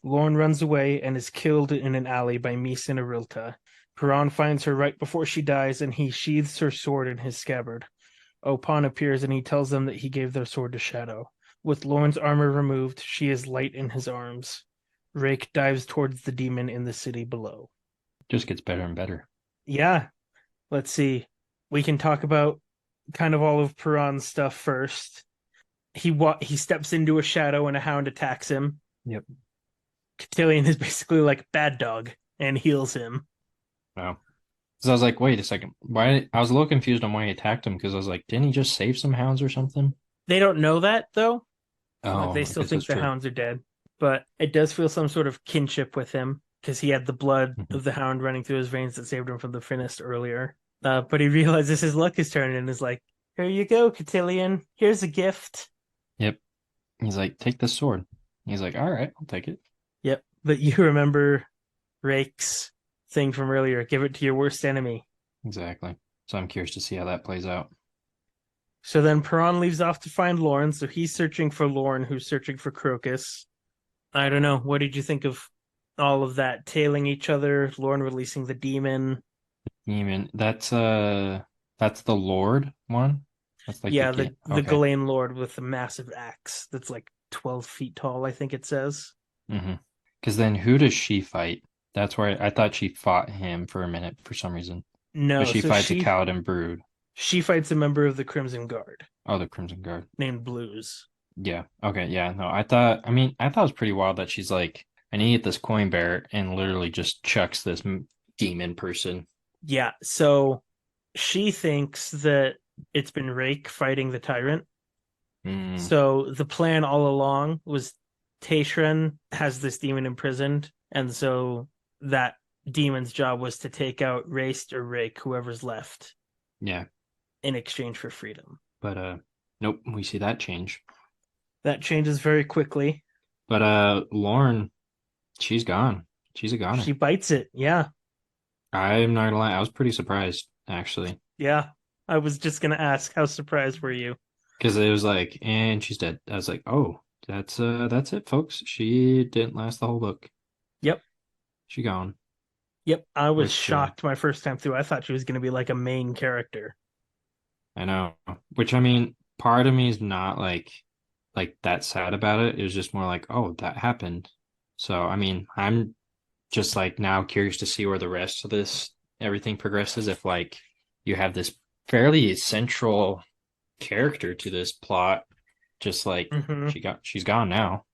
Lorne runs away and is killed in an alley by Mies and Arilta. Piran finds her right before she dies and he sheathes her sword in his scabbard. Opan appears and he tells them that he gave their sword to Shadow. With Lorne's armor removed, she is light in his arms. Rake dives towards the demon in the city below. Just gets better and better. Yeah, let's see. We can talk about kind of all of Piran's stuff first. He steps into a shadow and a hound attacks him. Yep. Cotillion is basically like bad dog and heals him. Wow. So I was like, wait a second. Why? I was a little confused on why he attacked him because I was like, didn't he just save some hounds or something? They don't know that though. Like Oh, they I still guess that's think the true. hounds are dead, but it does feel some sort of kinship with him because he had the blood Mhm. of the hound running through his veins that saved him from the Finnist earlier. But he realizes his luck is turning and is like, "Here you go, Cotillion. Here's a gift." Yep. He's like, take this sword. He's like, all right, I'll take it. Yep. But you remember Rake's thing from earlier: give it to your worst enemy. Exactly. So I'm curious to see how that plays out. So then Perron leaves off to find Lorne. So he's searching for Lorne, who's searching for Crokus. I don't know. What did you think of all of that? Tailing each other, Lorne releasing the demon. Demon. That's the Lord one. That's like the Yeah, game. the Okay. Ghislaine Lord with the massive axe that's like 12 feet tall, I think it says. Mm-hmm. Because then who does she fight? That's where I thought she fought him for a minute for some reason. But No, she so fights a Kaladin Brood. she fights a member of the Crimson Guard Oh, the Crimson Guard. named Blues. Yeah. Okay. Yeah. No, I thought it was pretty wild that she's like, I need to get this coin bearer and literally just chucks this demon person. Yeah, so she thinks that it's been Rake fighting the tyrant. Mm, So the plan all along was Tayshran has this demon imprisoned, and so that demon's job was to take out Race or Rake, whoever's left, yeah. in exchange for freedom. But nope, we see that change. That changes very quickly. But Lauren, she's gone. She's a goner. She bites it. Yeah. I'm not gonna lie, I was pretty surprised actually. Yeah. I was just gonna ask, how surprised were you? Because it was like, and she's dead. I was like, oh, that's it, folks. She didn't last the whole book. Yep. She gone. Yep. I was Which shocked my first time through. I thought she was gonna be like a main character. I know. Which I mean, part of me is not like that sad about it. It was just more like, oh, that happened. So I mean, I'm just like now curious to see where the rest of this everything progresses. If like you have this fairly central character to this plot, just like Hmm. she's gone now.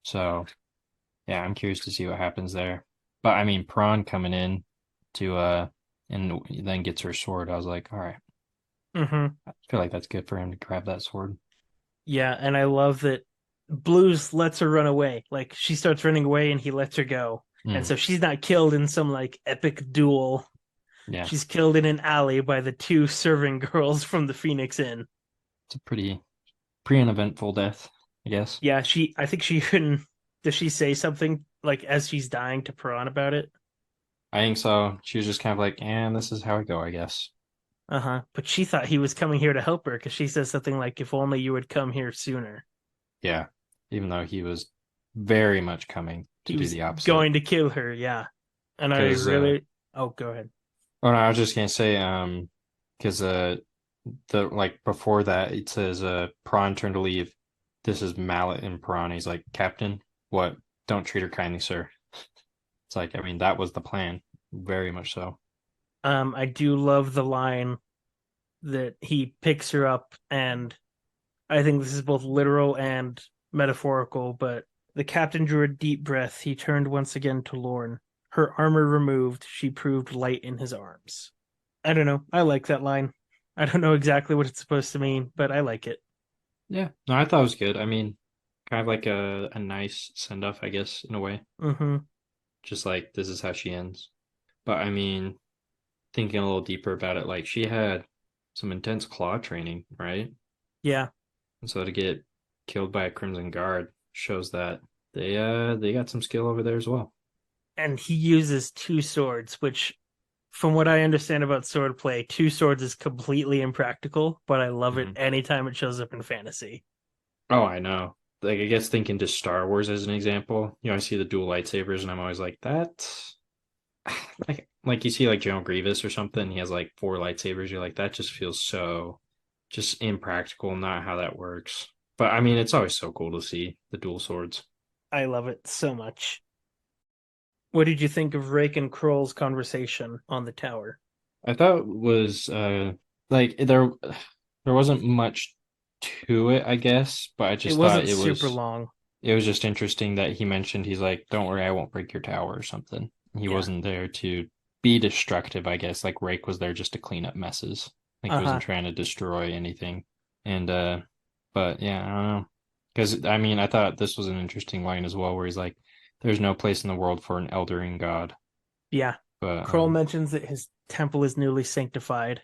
So yeah, I'm curious to see what happens there. But I mean, Prawn coming in to and then gets her sword. I was like, all right, Hmm. I feel like that's good for him to grab that sword. Yeah, and I love that Blues lets her run away. Like she starts running away and he lets her go. And Mm, so she's not killed in some like epic duel. yeah, She's killed in an alley by the two serving girls from the Phoenix Inn. it's a pretty uneventful death, I guess. Yeah, I think she even does she say something like as she's dying to Piran about it? I think so. She was just kind of like, and this is how I go, I guess. Uh-huh. But she thought he was coming here to help her because she says something like, if only you would come here sooner. Yeah, even though he was very much coming to He do was the opposite. going to kill her, yeah. And I Because really oh, go ahead. oh no, I was just gonna say because the like before that it says Prawn turned to leave. This is Mallet and Prawn. He's like, Captain, what? Don't treat her kindly, sir. It's like, I mean, that was the plan, very much so. I do love the line that he picks her up, and I think this is both literal and metaphorical, but the captain drew a deep breath. He turned once again to Lorne. Her armor removed, she proved light in his arms. I don't know. I like that line. I don't know exactly what it's supposed to mean, but I like it. Yeah, no, I thought it was good. I mean, kind of like a nice send off, I guess, in a way. Mm-hmm. Just like this is how she ends. But I mean, thinking a little deeper about it, like she had some intense claw training, right? Yeah. And so to get killed by a Crimson Guard shows that they got some skill over there as well. And he uses two swords, which, from what I understand about swordplay, two swords is completely impractical, but I love it Mhm. anytime it shows up in fantasy. Oh, I know. Like I guess thinking to Star Wars as an example, I see the dual lightsabers and I'm always like, that like you see like General Grievous or something, he has like four lightsabers, you're like, that just feels so just impractical, not how that works. But I mean it's always so cool to see the dual swords. I love it so much. What did you think of Rake and Kroll's conversation on the tower? I thought it was like there wasn't much to it, I guess, but I It just thought wasn't it super was long. it was just interesting that he mentioned he's like, don't worry, I won't break your tower or something. He Yeah. wasn't there to be destructive, I guess. Like Rake was there just to clean up messes. Like he Uh-huh. wasn't trying to destroy anything. And but yeah, I don't know. Because I mean, I thought this was an interesting line as well, where he's like, there's no place in the world for an eldering god. Yeah. But Kroll mentions that his temple is newly sanctified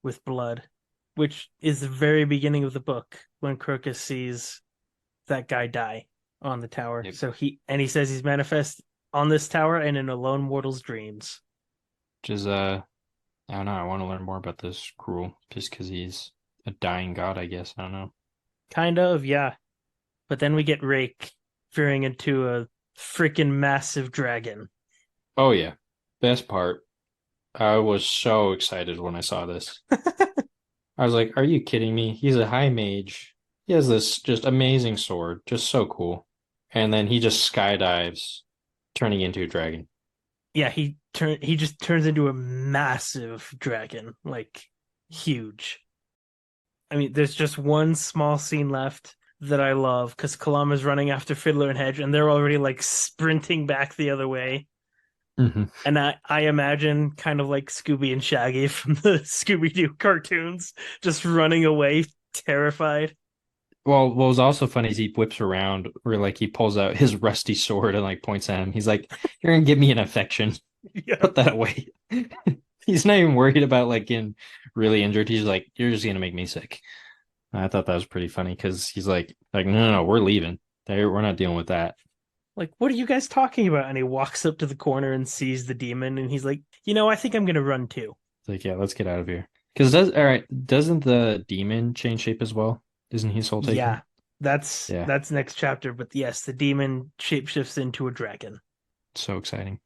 with blood, which is the very beginning of the book when Crokus sees that guy die on the tower. yep, So he says he's manifest on this tower and in a lone mortal's dreams. which is I don't know, I want to learn more about this cruel just because he's a dying god, I guess. I don't know. Kind of, yeah. But then we get Rake veering into a freaking massive dragon. Oh yeah. Best part. I was so excited when I saw this. I was like, are you kidding me? He's a high mage. He has this just amazing sword, just so cool. And then he just skydives, turning into a dragon. Yeah, he just turns into a massive dragon, like huge. I mean, there's just one small scene left that I love because Kalama's running after Fiddler and Hedge, and they're already like sprinting back the other way. Hmm. And I imagine kind of like Scooby and Shaggy from the Scooby Doo cartoons, just running away, terrified. Well, what was also funny is he whips around where like he pulls out his rusty sword and like points at him. He's like, you're gonna give me an infection. Yeah, Put that away. He's not even worried about like getting really injured. He's like, you're just gonna make me sick. I thought that was pretty funny because he's like, no, no, no, we're leaving. We're not dealing with that. like what are you guys talking about? And he walks up to the corner and sees the demon, and he's like, I think I'm gonna run too. It's like, yeah, let's get out of here. Because does all right, doesn't the demon change shape as well? Isn't he soul Yeah, taken? that's Yeah, that's next chapter. But yes, the demon shapeshifts into a dragon. so exciting.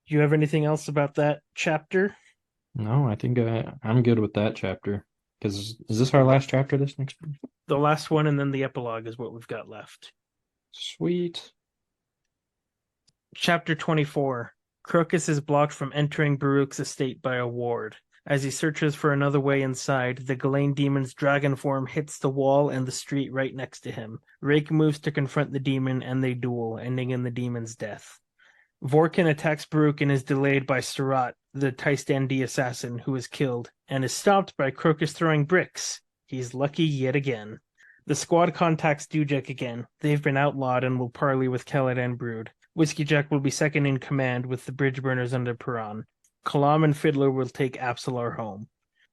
Do you have anything else about that chapter? No, I think I'm good with that chapter. Because is this our last chapter this next one? The last one and then the epilogue is what we've got left. Sweet. Chapter 24. Crokus is blocked from entering Baruch's estate by a ward. As he searches for another way inside, the Ghislaine demon's dragon form hits the wall and the street right next to him. Rake moves to confront the demon and they duel, ending in the demon's death. Vorkin attacks Baruch and is delayed by Surat, the Taistandi assassin, who is killed, and is stopped by Crokus throwing bricks. He's lucky yet again. The squad contacts Dujek again. They've been outlawed and will parley with Caladan Brood. Whiskey Jack will be second in command with the bridge burners under Piran. Kalam and Fiddler will take Absalar home.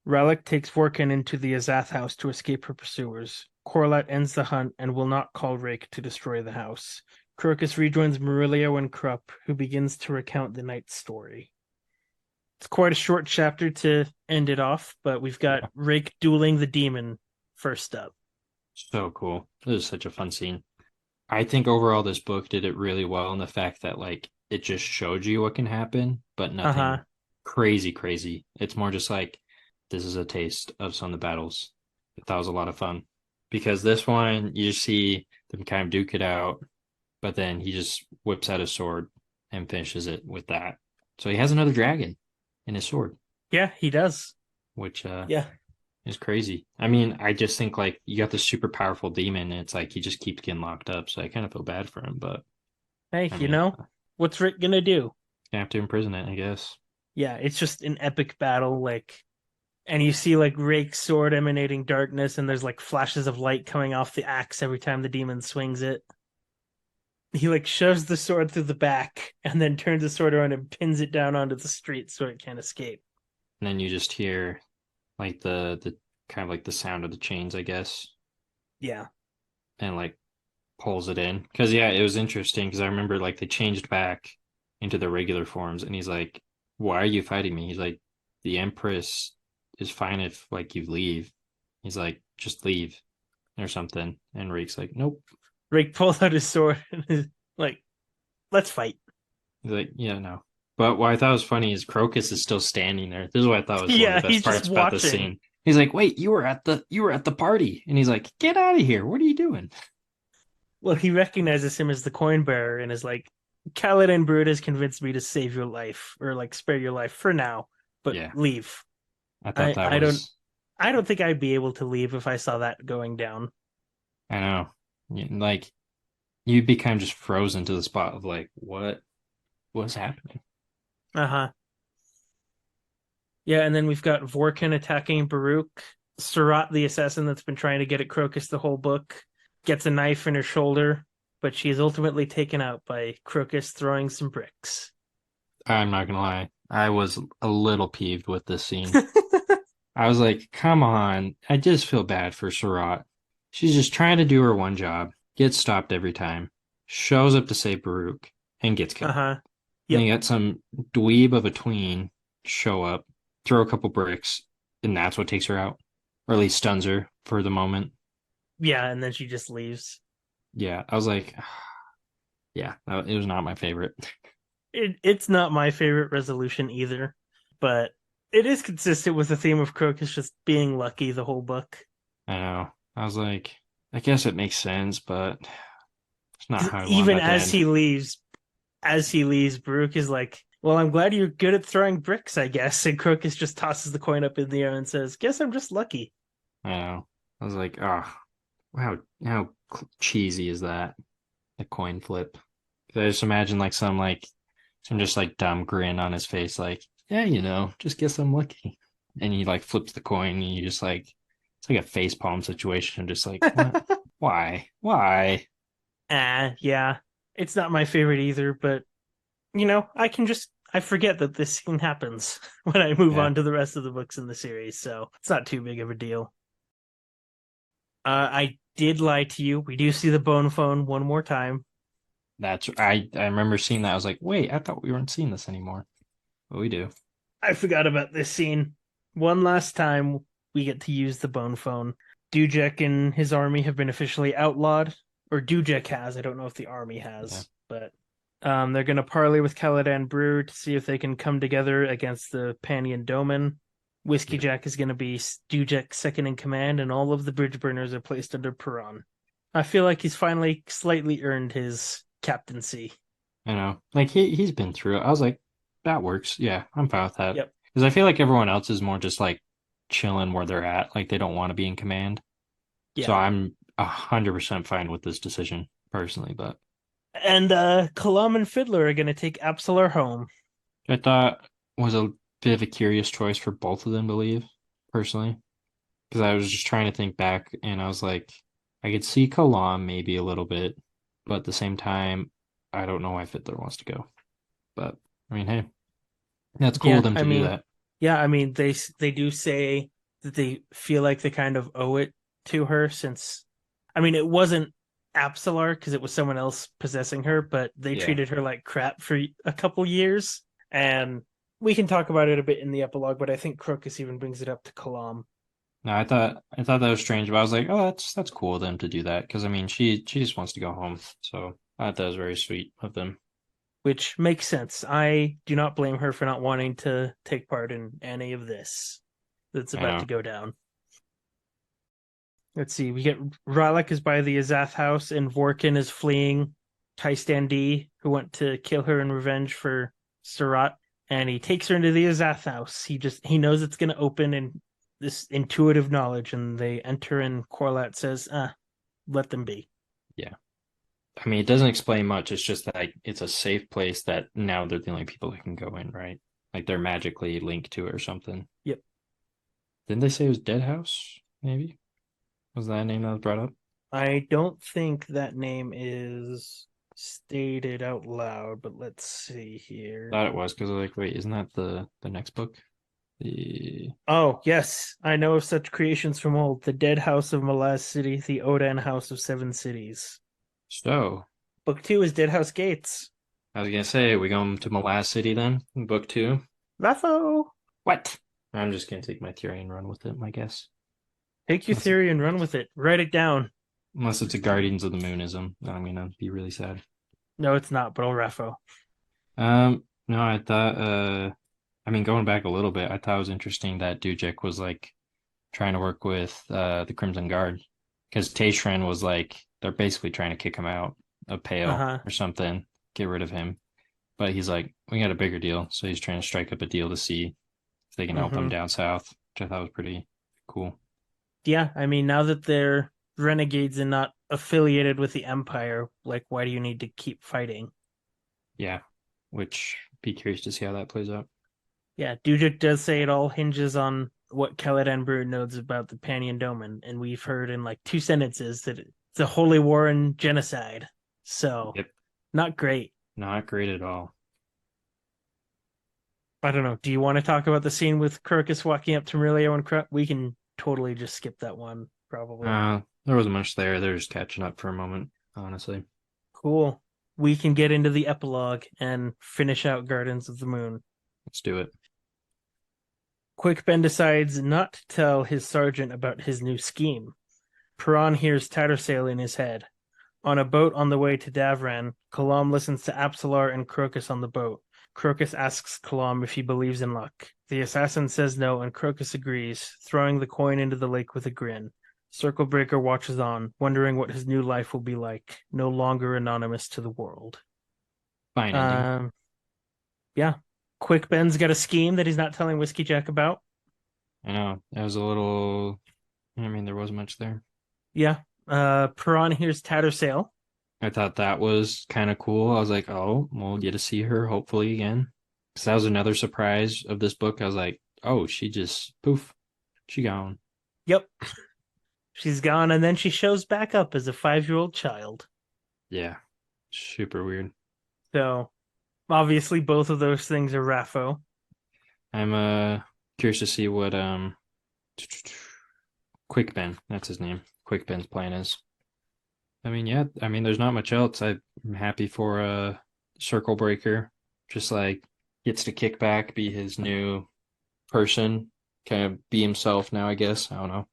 Relic takes Vorkin into the Azath House to escape her pursuers. Corlat ends the hunt and will not call Rake to destroy the house. Crokus rejoins Murillo and Krupp, who begins to recount the night's story. It's quite a short chapter to end it off, but we've got Rake dueling the demon first up. So cool. This is such a fun scene. I think overall this book did it really well in the fact that like it just showed you what can happen, but nothing crazy. It's more just like this is a taste of some of the battles. That was a lot of fun. Because this one you just see them kind of duke it out, but then he just whips out his sword and finishes it with that. So he has another dragon in his sword. Yeah, he does. Which yeah. It's crazy. I mean, I just think like you got this super powerful demon, and it's like he just keeps getting locked up. So I kind of feel bad for him, but hey, what's Rick gonna do? You have to imprison it, I guess. Yeah, it's just an epic battle, and you see like Rake's sword emanating darkness, and there's like flashes of light coming off the axe every time the demon swings it. He like shoves the sword through the back, and then turns the sword around and pins it down onto the street so it can't escape. And then you just hear like the kind of like the sound of the chains, I guess. Yeah. And like pulls it in. Because yeah, it was interesting because I remember like they changed back into the regular forms and he's like, why are you fighting me? He's like, the Empress is fine if like you leave. He's like, just leave or something. And Rake's like, nope. Rake pulls out his sword and is like, let's fight. He's like, yeah, no. But what I thought was funny is Crokus is still standing there. This is what I thought was one of the best parts about the scene. He's like, wait, you were at the party. And he's like, get out of here. What are you doing? Well, he recognizes him as the coin bearer and is like, Caladan Brood has convinced me to save your life or like spare your life for now, but leave. I thought I don't think I'd be able to leave if I saw that going down. I know. Like you'd be kind of just frozen to the spot of like, what's happening? Uh-huh. Yeah, and then we've got Vorkin attacking Baruch. Surat, the assassin that's been trying to get at Crokus the whole book, gets a knife in her shoulder, but she is ultimately taken out by Crokus throwing some bricks. I'm not gonna lie. I was a little peeved with this scene. I was like, come on. I just feel bad for Surat. She's just trying to do her one job, gets stopped every time, shows up to save Baruch, and gets killed. Uh-huh. Yep. And you got some dweeb of a tween show up, throw a couple bricks, and that's what takes her out. Or at least stuns her for the moment. Yeah, and then she just leaves. Yeah, I was like, yeah, it was not my favorite. It's not my favorite resolution either, but it is consistent with the theme of Crokus just being lucky the whole book. I know. I was like, I guess it makes sense, but it's not how I even as he leaves, Baruch is like, well, I'm glad you're good at throwing bricks, I guess. And Crokus just tosses the coin up in the air and says, guess I'm just lucky. I know. I was like, oh, how cheesy is that? A coin flip. I just imagine like some just like dumb grin on his face, like, yeah, just guess I'm lucky. And he like flips the coin and you just like, it's like a face palm situation, just like, what? Why? Yeah. It's not my favorite either, but I forget that this scene happens when I move on to the rest of the books in the series, so it's not too big of a deal. I did lie to you. We do see the bone phone one more time. I remember seeing that. I was like, wait, I thought we weren't seeing this anymore. But we do. I forgot about this scene. One last time we get to use the bone phone. Dujek and his army have been officially outlawed, or Dujek has. I don't know if the army has, but they're going to parley with Caladan Brood to see if they can come together against the Panian Doman. Whiskey Yep. Jack is going to be Dujek's second in command, and all of the bridge burners are placed under Perron. I feel like he's finally slightly earned his captaincy. I know. Like he's been through it. I was like, that works. Yeah, I'm fine with that. Yep. Because I feel like everyone else is more just like chilling where they're at. Like they don't want to be in command. So Yeah. I'm 100% fine with this decision personally. But And Kalam and Fiddler are going to take Apsalar home, I thought was a bit of a curious choice for both of them to leave, personally. Because I was just trying to think back and I was like, I could see Kalam maybe a little bit, but at the same time, I don't know why Fiddler wants to go. But I mean, hey, that's cool of Yeah, them I to do mean, that. yeah, I mean they do say that they feel like they kind of owe it to her since I mean it wasn't Apsalar because it was someone else possessing her, but they Yeah. treated her like crap for a couple years. And we can talk about it a bit in the epilogue, but I think Crokus even brings it up to Kalam, No, I thought that was strange, but I was like, oh, that's cool of them to do that because I mean, she just wants to go home, so I thought that was very sweet of them. which makes sense. I do not blame her for not wanting to take part in any of this that's I about to know. go down. Let's see. We get Ralek is by the Azath House, and Vorkin is fleeing Tystandi, who went to kill her in revenge for Surat, and he takes her into the Azath House. He knows it's going to open, and this intuitive knowledge, and they enter, and Corlat says, let them be." Yeah. I mean, it doesn't explain much. It's just that like, it's a safe place that now they're the only people who can go in, right? Like they're magically linked to it or something. Yep. Didn't they say it was Dead House? Maybe was that a name that was brought up? I don't think that name is stated out loud, but let's see here. Thought it was because I was like, wait, isn't that the next book? The Oh, yes, I know of such creations from old: the Dead House of Malaz City, the Odan House of Seven Cities. so Book two is Dead House Gates. I was gonna say we going to Malaz City then, in book two. Raffo! What? I'm just gonna take my theory and run with it, I guess. Take your Unless, it, theory and run with it. Write it down. unless it's a Guardians of the Moonism, then I'm gonna be really sad. No, it's not, but I'll Raffo. No, I thought I mean going back a little bit, I thought it was interesting that Dujek was like trying to work with the Crimson Guard. Because Tayshran was like they're basically trying to kick him out of Uh Pale huh. or something, get rid of him. But he's like, we got a bigger deal. So he's trying to strike up a deal to see if they can help him Mm-hmm. down south, which I thought was pretty cool. Yeah, I mean, now that they're renegades and not affiliated with the Empire, like, why do you need to keep fighting? Yeah, which be curious to see how that plays out. Yeah, Dujik does say it all hinges on what Caladan Brew knows about the Panion Domain, and we've heard in like two sentences that it's a holy war and genocide. So, Yep, not great. not great at all. I don't know. Do you want to talk about the scene with Crokus walking up to Murillo and We can totally just skip that one, probably. There wasn't much there. They're just catching up for a moment, honestly. Cool. We can get into the epilogue and finish out Gardens of the Moon. Let's do it. Quick Ben decides not to tell his sergeant about his new scheme. Perron hears Tattersail in his head. On a boat on the way to Davran, Kalam listens to Apsalar and Crokus on the boat. Crokus asks Kalam if he believes in luck. The assassin says no, and Crokus agrees, throwing the coin into the lake with a grin. Circlebreaker watches on, wondering what his new life will be like, no longer anonymous to the world. Fine ending. Um, yeah. Quick Ben's got a scheme that he's not telling Whiskey Jack about. I know. That was a little. I mean, there wasn't much there. Yeah. Perron hears Tattersail. I thought that was kind of cool. I was like, oh, we'll get to see her hopefully again. Because that was another surprise of this book. I was like, oh, she just poof, she gone. Yep. She's gone, and then she shows back up as a 5-year-old child. Yeah, super weird. So obviously both of those things are Raffo. I'm curious to see what Quick Ben, that's his name. Quick Ben's plan is. I mean, yeah, I mean, there's not much else. I'm happy for Circle Breaker. Just like gets to kick back, be his new person, kind of be himself now, I guess. I don't know.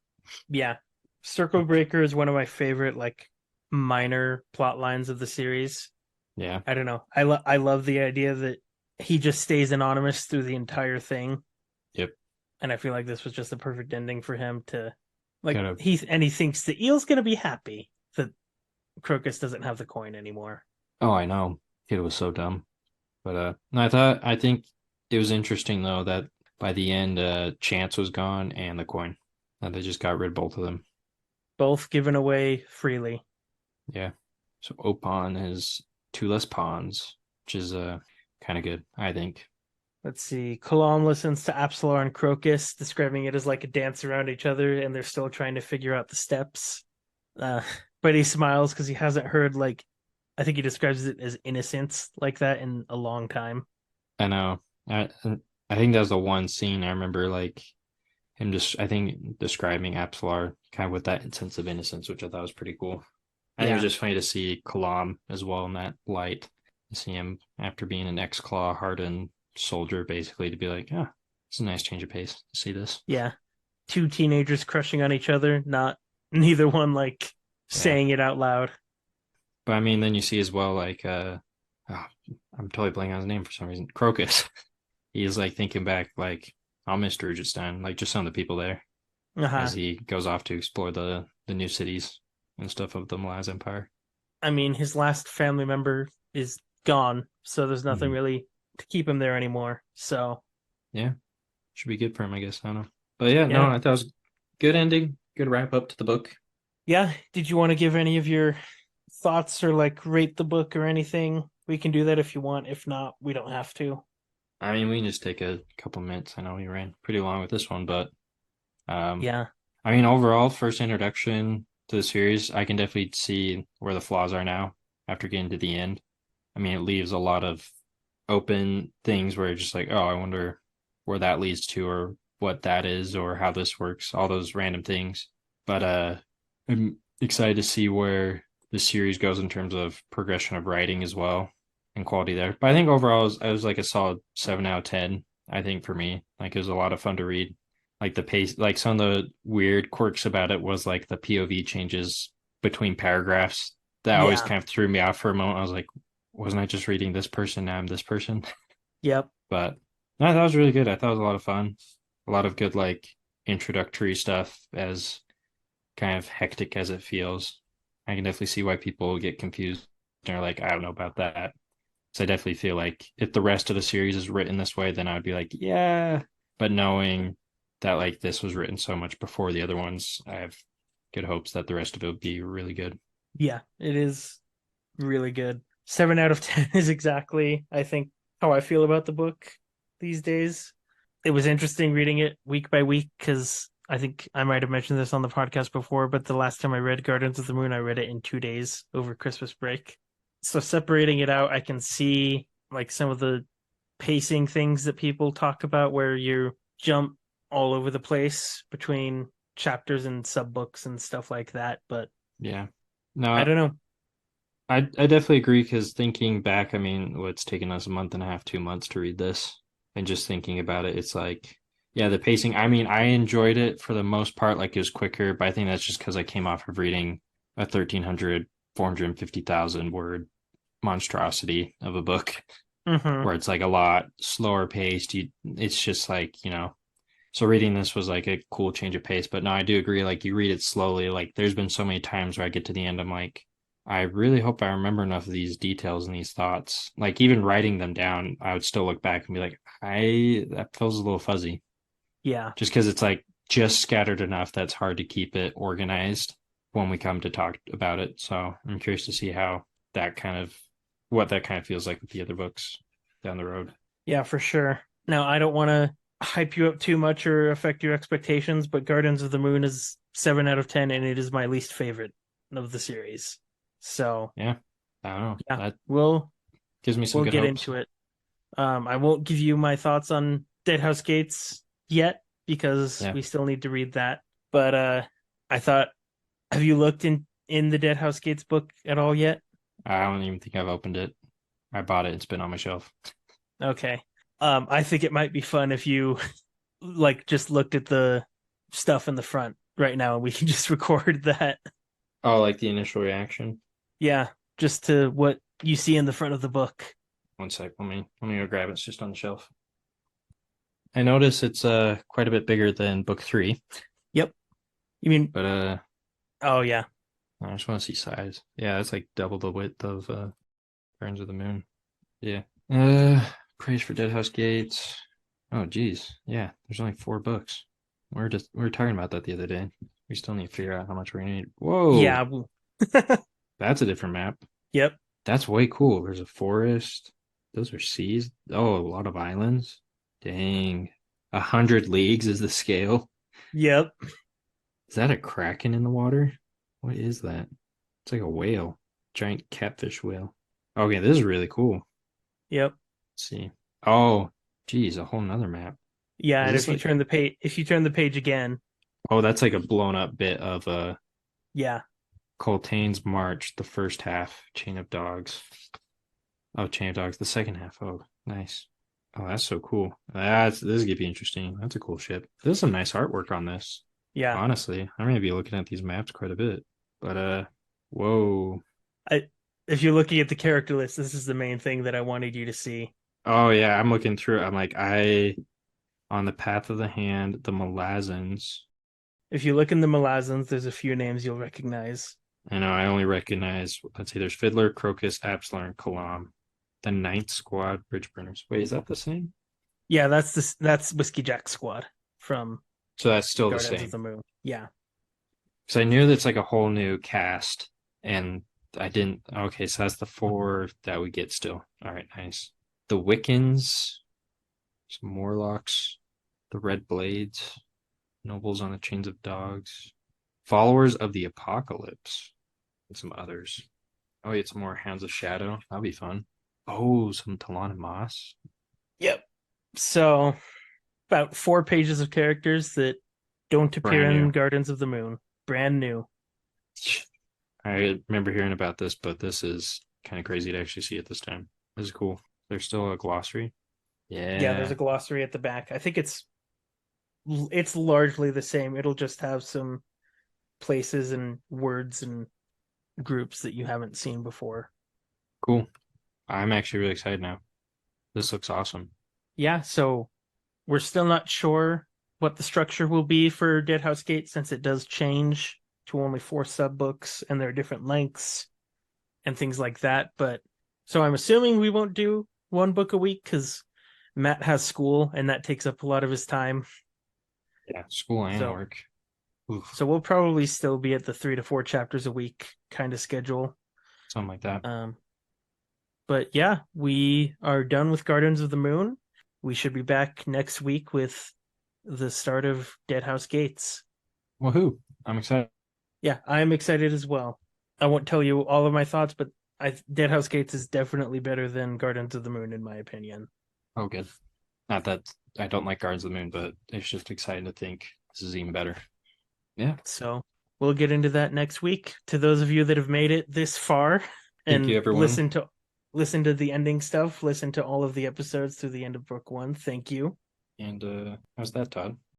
Yeah. Circle Breaker is one of my favorite like minor plot lines of the series. Yeah. I don't know. I love the idea that he just stays anonymous through the entire thing. Yep. And I feel like this was just the perfect ending for him to like Gotta. he thinks the eel's gonna be happy that Crokus doesn't have the coin anymore. Oh, I know. Kid was so dumb. But no, I think it was interesting though that by the end, Chance was gone and the coin. And they just got rid of both of them. Both given away freely. Yeah. So Opon has two less pawns, which is kind of good, I think. Let's see. Kalam listens to Apsalar and Crocus, describing it as like a dance around each other, and they're still trying to figure out the steps. Uh, but he smiles because he hasn't heard like I think he describes it as innocence like that in a long time. I know. I think that was the one scene I remember like him just I think describing Apsalar kind of with that sense of innocence, which I thought was pretty cool. I think it was Yeah, just funny to see Kalam as well in that light. To see him after being an ex-Claw hardened soldier, basically, to be like, ah, it's a nice change of pace to see this. yeah. Two teenagers crushing on each other, not neither one like Yeah. saying it out loud. But I mean, then you see as well, like, oh, I'm totally blanking on his name for some reason. Crocus. He's like thinking back, like, I'll miss Drugistan, like just some of the people there Uh-huh. as he goes off to explore the new cities and stuff of the Malaz Empire. I mean, his last family member is gone, so there's nothing Mm-hmm. really to keep him there anymore. So, Yeah, should be good for him, I guess. I don't know. But yeah, no, yeah. I thought it was good ending, good wrap up to the book. Yeah, did you want to give any of your thoughts or like rate the book or anything? We can do that if you want. If not, we don't have to. I mean, we can just take a couple minutes. I know we ran pretty long with this one, but um, Yeah. I mean, overall, first introduction to the series, I can definitely see where the flaws are now after getting to the end. I mean, it leaves a lot of open things where you're just like, oh, I wonder where that leads to or what that is or how this works, all those random things. But I'm excited to see where the series goes in terms of progression of writing as well and quality there. But I think overall, I was like a solid 7 out of 10. I think for me, like it was a lot of fun to read. Like the pace, like some of the weird quirks about it was like the POV changes between paragraphs. That always Yeah. kind of threw me off for a moment. I was like, wasn't I just reading this person? Now I'm this person. Yep. But no, that was really good. I thought it was a lot of fun. A lot of good like introductory stuff as kind of hectic as it feels. I can definitely see why people get confused and are like, I don't know about that. So I definitely feel like if the rest of the series is written this way, then I would be like, yeah. But knowing that like this was written so much before the other ones, I have good hopes that the rest of it would be really good. Yeah, it is really good. 7 out of 10 is exactly, I think, how I feel about the book these days. It was interesting reading it week by week because I think I might have mentioned this on the podcast before, but the last time I read Gardens of the Moon, I read it in 2 days over Christmas break. So separating it out, I can see like some of the pacing things that people talk about where you jump all over the place between chapters and sub books and stuff like that. But Yeah. I No, don't know. I definitely agree because thinking back, I mean, it's taken us a month and a half, 2 months to read this, and just thinking about it, it's like, yeah, the pacing. I mean, I enjoyed it for the most part, like it was quicker, but I think that's just because I came off of reading a 450,000 word monstrosity of a book Mm-hmm. where it's like a lot slower paced. It's just like, so reading this was like a cool change of pace. But no, I do agree. Like you read it slowly. Like there's been so many times where I get to the end, I'm like, I really hope I remember enough of these details and these thoughts. Like even writing them down, I would still look back and be like, I that feels a little fuzzy. Yeah. Just because it's like just scattered enough that's hard to keep it organized when we come to talk about it. So I'm curious to see how that kind of what that kind of feels like with the other books down the road. Yeah, for sure. Now, I don't want to hype you up too much or affect your expectations, but Gardens of the Moon is 7 out of 10, and it is my least favorite of the series. So, Yeah, I don't know. yeah, That we'll gives me some we'll good get hopes. into it. I won't give you my thoughts on Deadhouse Gates yet because Yeah, we still need to read that. But I thought, have you looked in the Deadhouse Gates book at all yet? I don't even think I've opened it. I bought it. It's been on my shelf. Okay. I think it might be fun if you like just looked at the stuff in the front right now and we can just record that. Oh, like the initial reaction. Yeah, just to what you see in the front of the book. One sec. Let me go grab it. It's just on the shelf. I notice it's quite a bit bigger than book three, Yep. You mean, but oh yeah. I just want to see size. Yeah, it's like double the width of Burns of the Moon. Yeah. Praise for Dead House Gates. Oh, geez. Yeah, there's only 4 books. We were talking about that the other day. We still need to figure out how much we're gonna need. Whoa, Yeah. that's a different map. Yep. That's way cool. There's a forest. Those are seas. Oh, a lot of islands. Dang. 100 leagues is the scale. Yep. Is that a kraken in the water? What is that? It's like a whale. Giant catfish whale. Okay, this is really cool. Yep. Let's see. Oh, geez, a whole nother map. Yeah, Is and this like if you turn the page again, oh, that's like a blown up bit of yeah. Coltane's March, the first half, Chain of Dogs. Oh, Chain of Dogs, the second half. Oh, nice. Oh, that's so cool. This is gonna be interesting. That's a cool ship. There's some nice artwork on this. Yeah. Honestly, I'm gonna be looking at these maps quite a bit. But whoa. I if you're looking at the character list, this is the main thing that I wanted you to see. Oh yeah, I'm looking through it. I'm like, on the Path of the Hand, the Malazans. If you look in the Malazans, there's a few names you'll recognize. I know I only recognize, let's see, there's Fiddler, Crocus, Absalom, and Kalam. The Ninth Squad Bridge Burners. Wait, is that the same? Yeah, that's Whiskey Jack Squad from So that's still the Guardians of same. the Moon. Yeah. Because I knew that's like a whole new cast, and I didn't. Okay, so that's the 4 that we get still. All right, nice. The Wiccans, some Morlocks, the Red Blades, Nobles on the Chains of Dogs, Followers of the Apocalypse, and some others. Oh, it's more Hounds of Shadow. That'll be fun. Oh, some Talon and Moss. Yep. So about 4 pages of characters that don't appear Brand in new. Guardians of the Moon. Brand new. I remember hearing about this, but this is kind of crazy to actually see it this time. This is cool. There's still a glossary. Yeah, there's Yeah, a glossary at the back. I think it's largely the same. It'll just have some places and words and groups that you haven't seen before. cool. I'm actually really excited now. This looks awesome. Yeah, so we're still not sure what the structure will be for Dead House Gate since it does change to only 4 sub-books and there are different lengths and things like that. But so I'm assuming we won't do 1 book a week because Matt has school and that takes up a lot of his time. Yeah, school and So work. Oof, so we'll probably still be at the 3 to 4 chapters a week kind of schedule. something like that. But yeah, we are done with Guardians of the Moon. We should be back next week with the start of Dead House Gates. Woohoo! I'm excited. Yeah, I'm excited as well. I won't tell you all of my thoughts, but Dead House Gates is definitely better than Guardians of the Moon, in my opinion. Oh, good. Not that I don't like Guards of the Moon, but it's just exciting to think this is even better. Yeah. So we'll get into that next week. To those of you that have made it this far Thank you, and everyone. listen to the ending stuff, listen to all of the episodes through the end of book 1. Thank you. And how's that, Todd?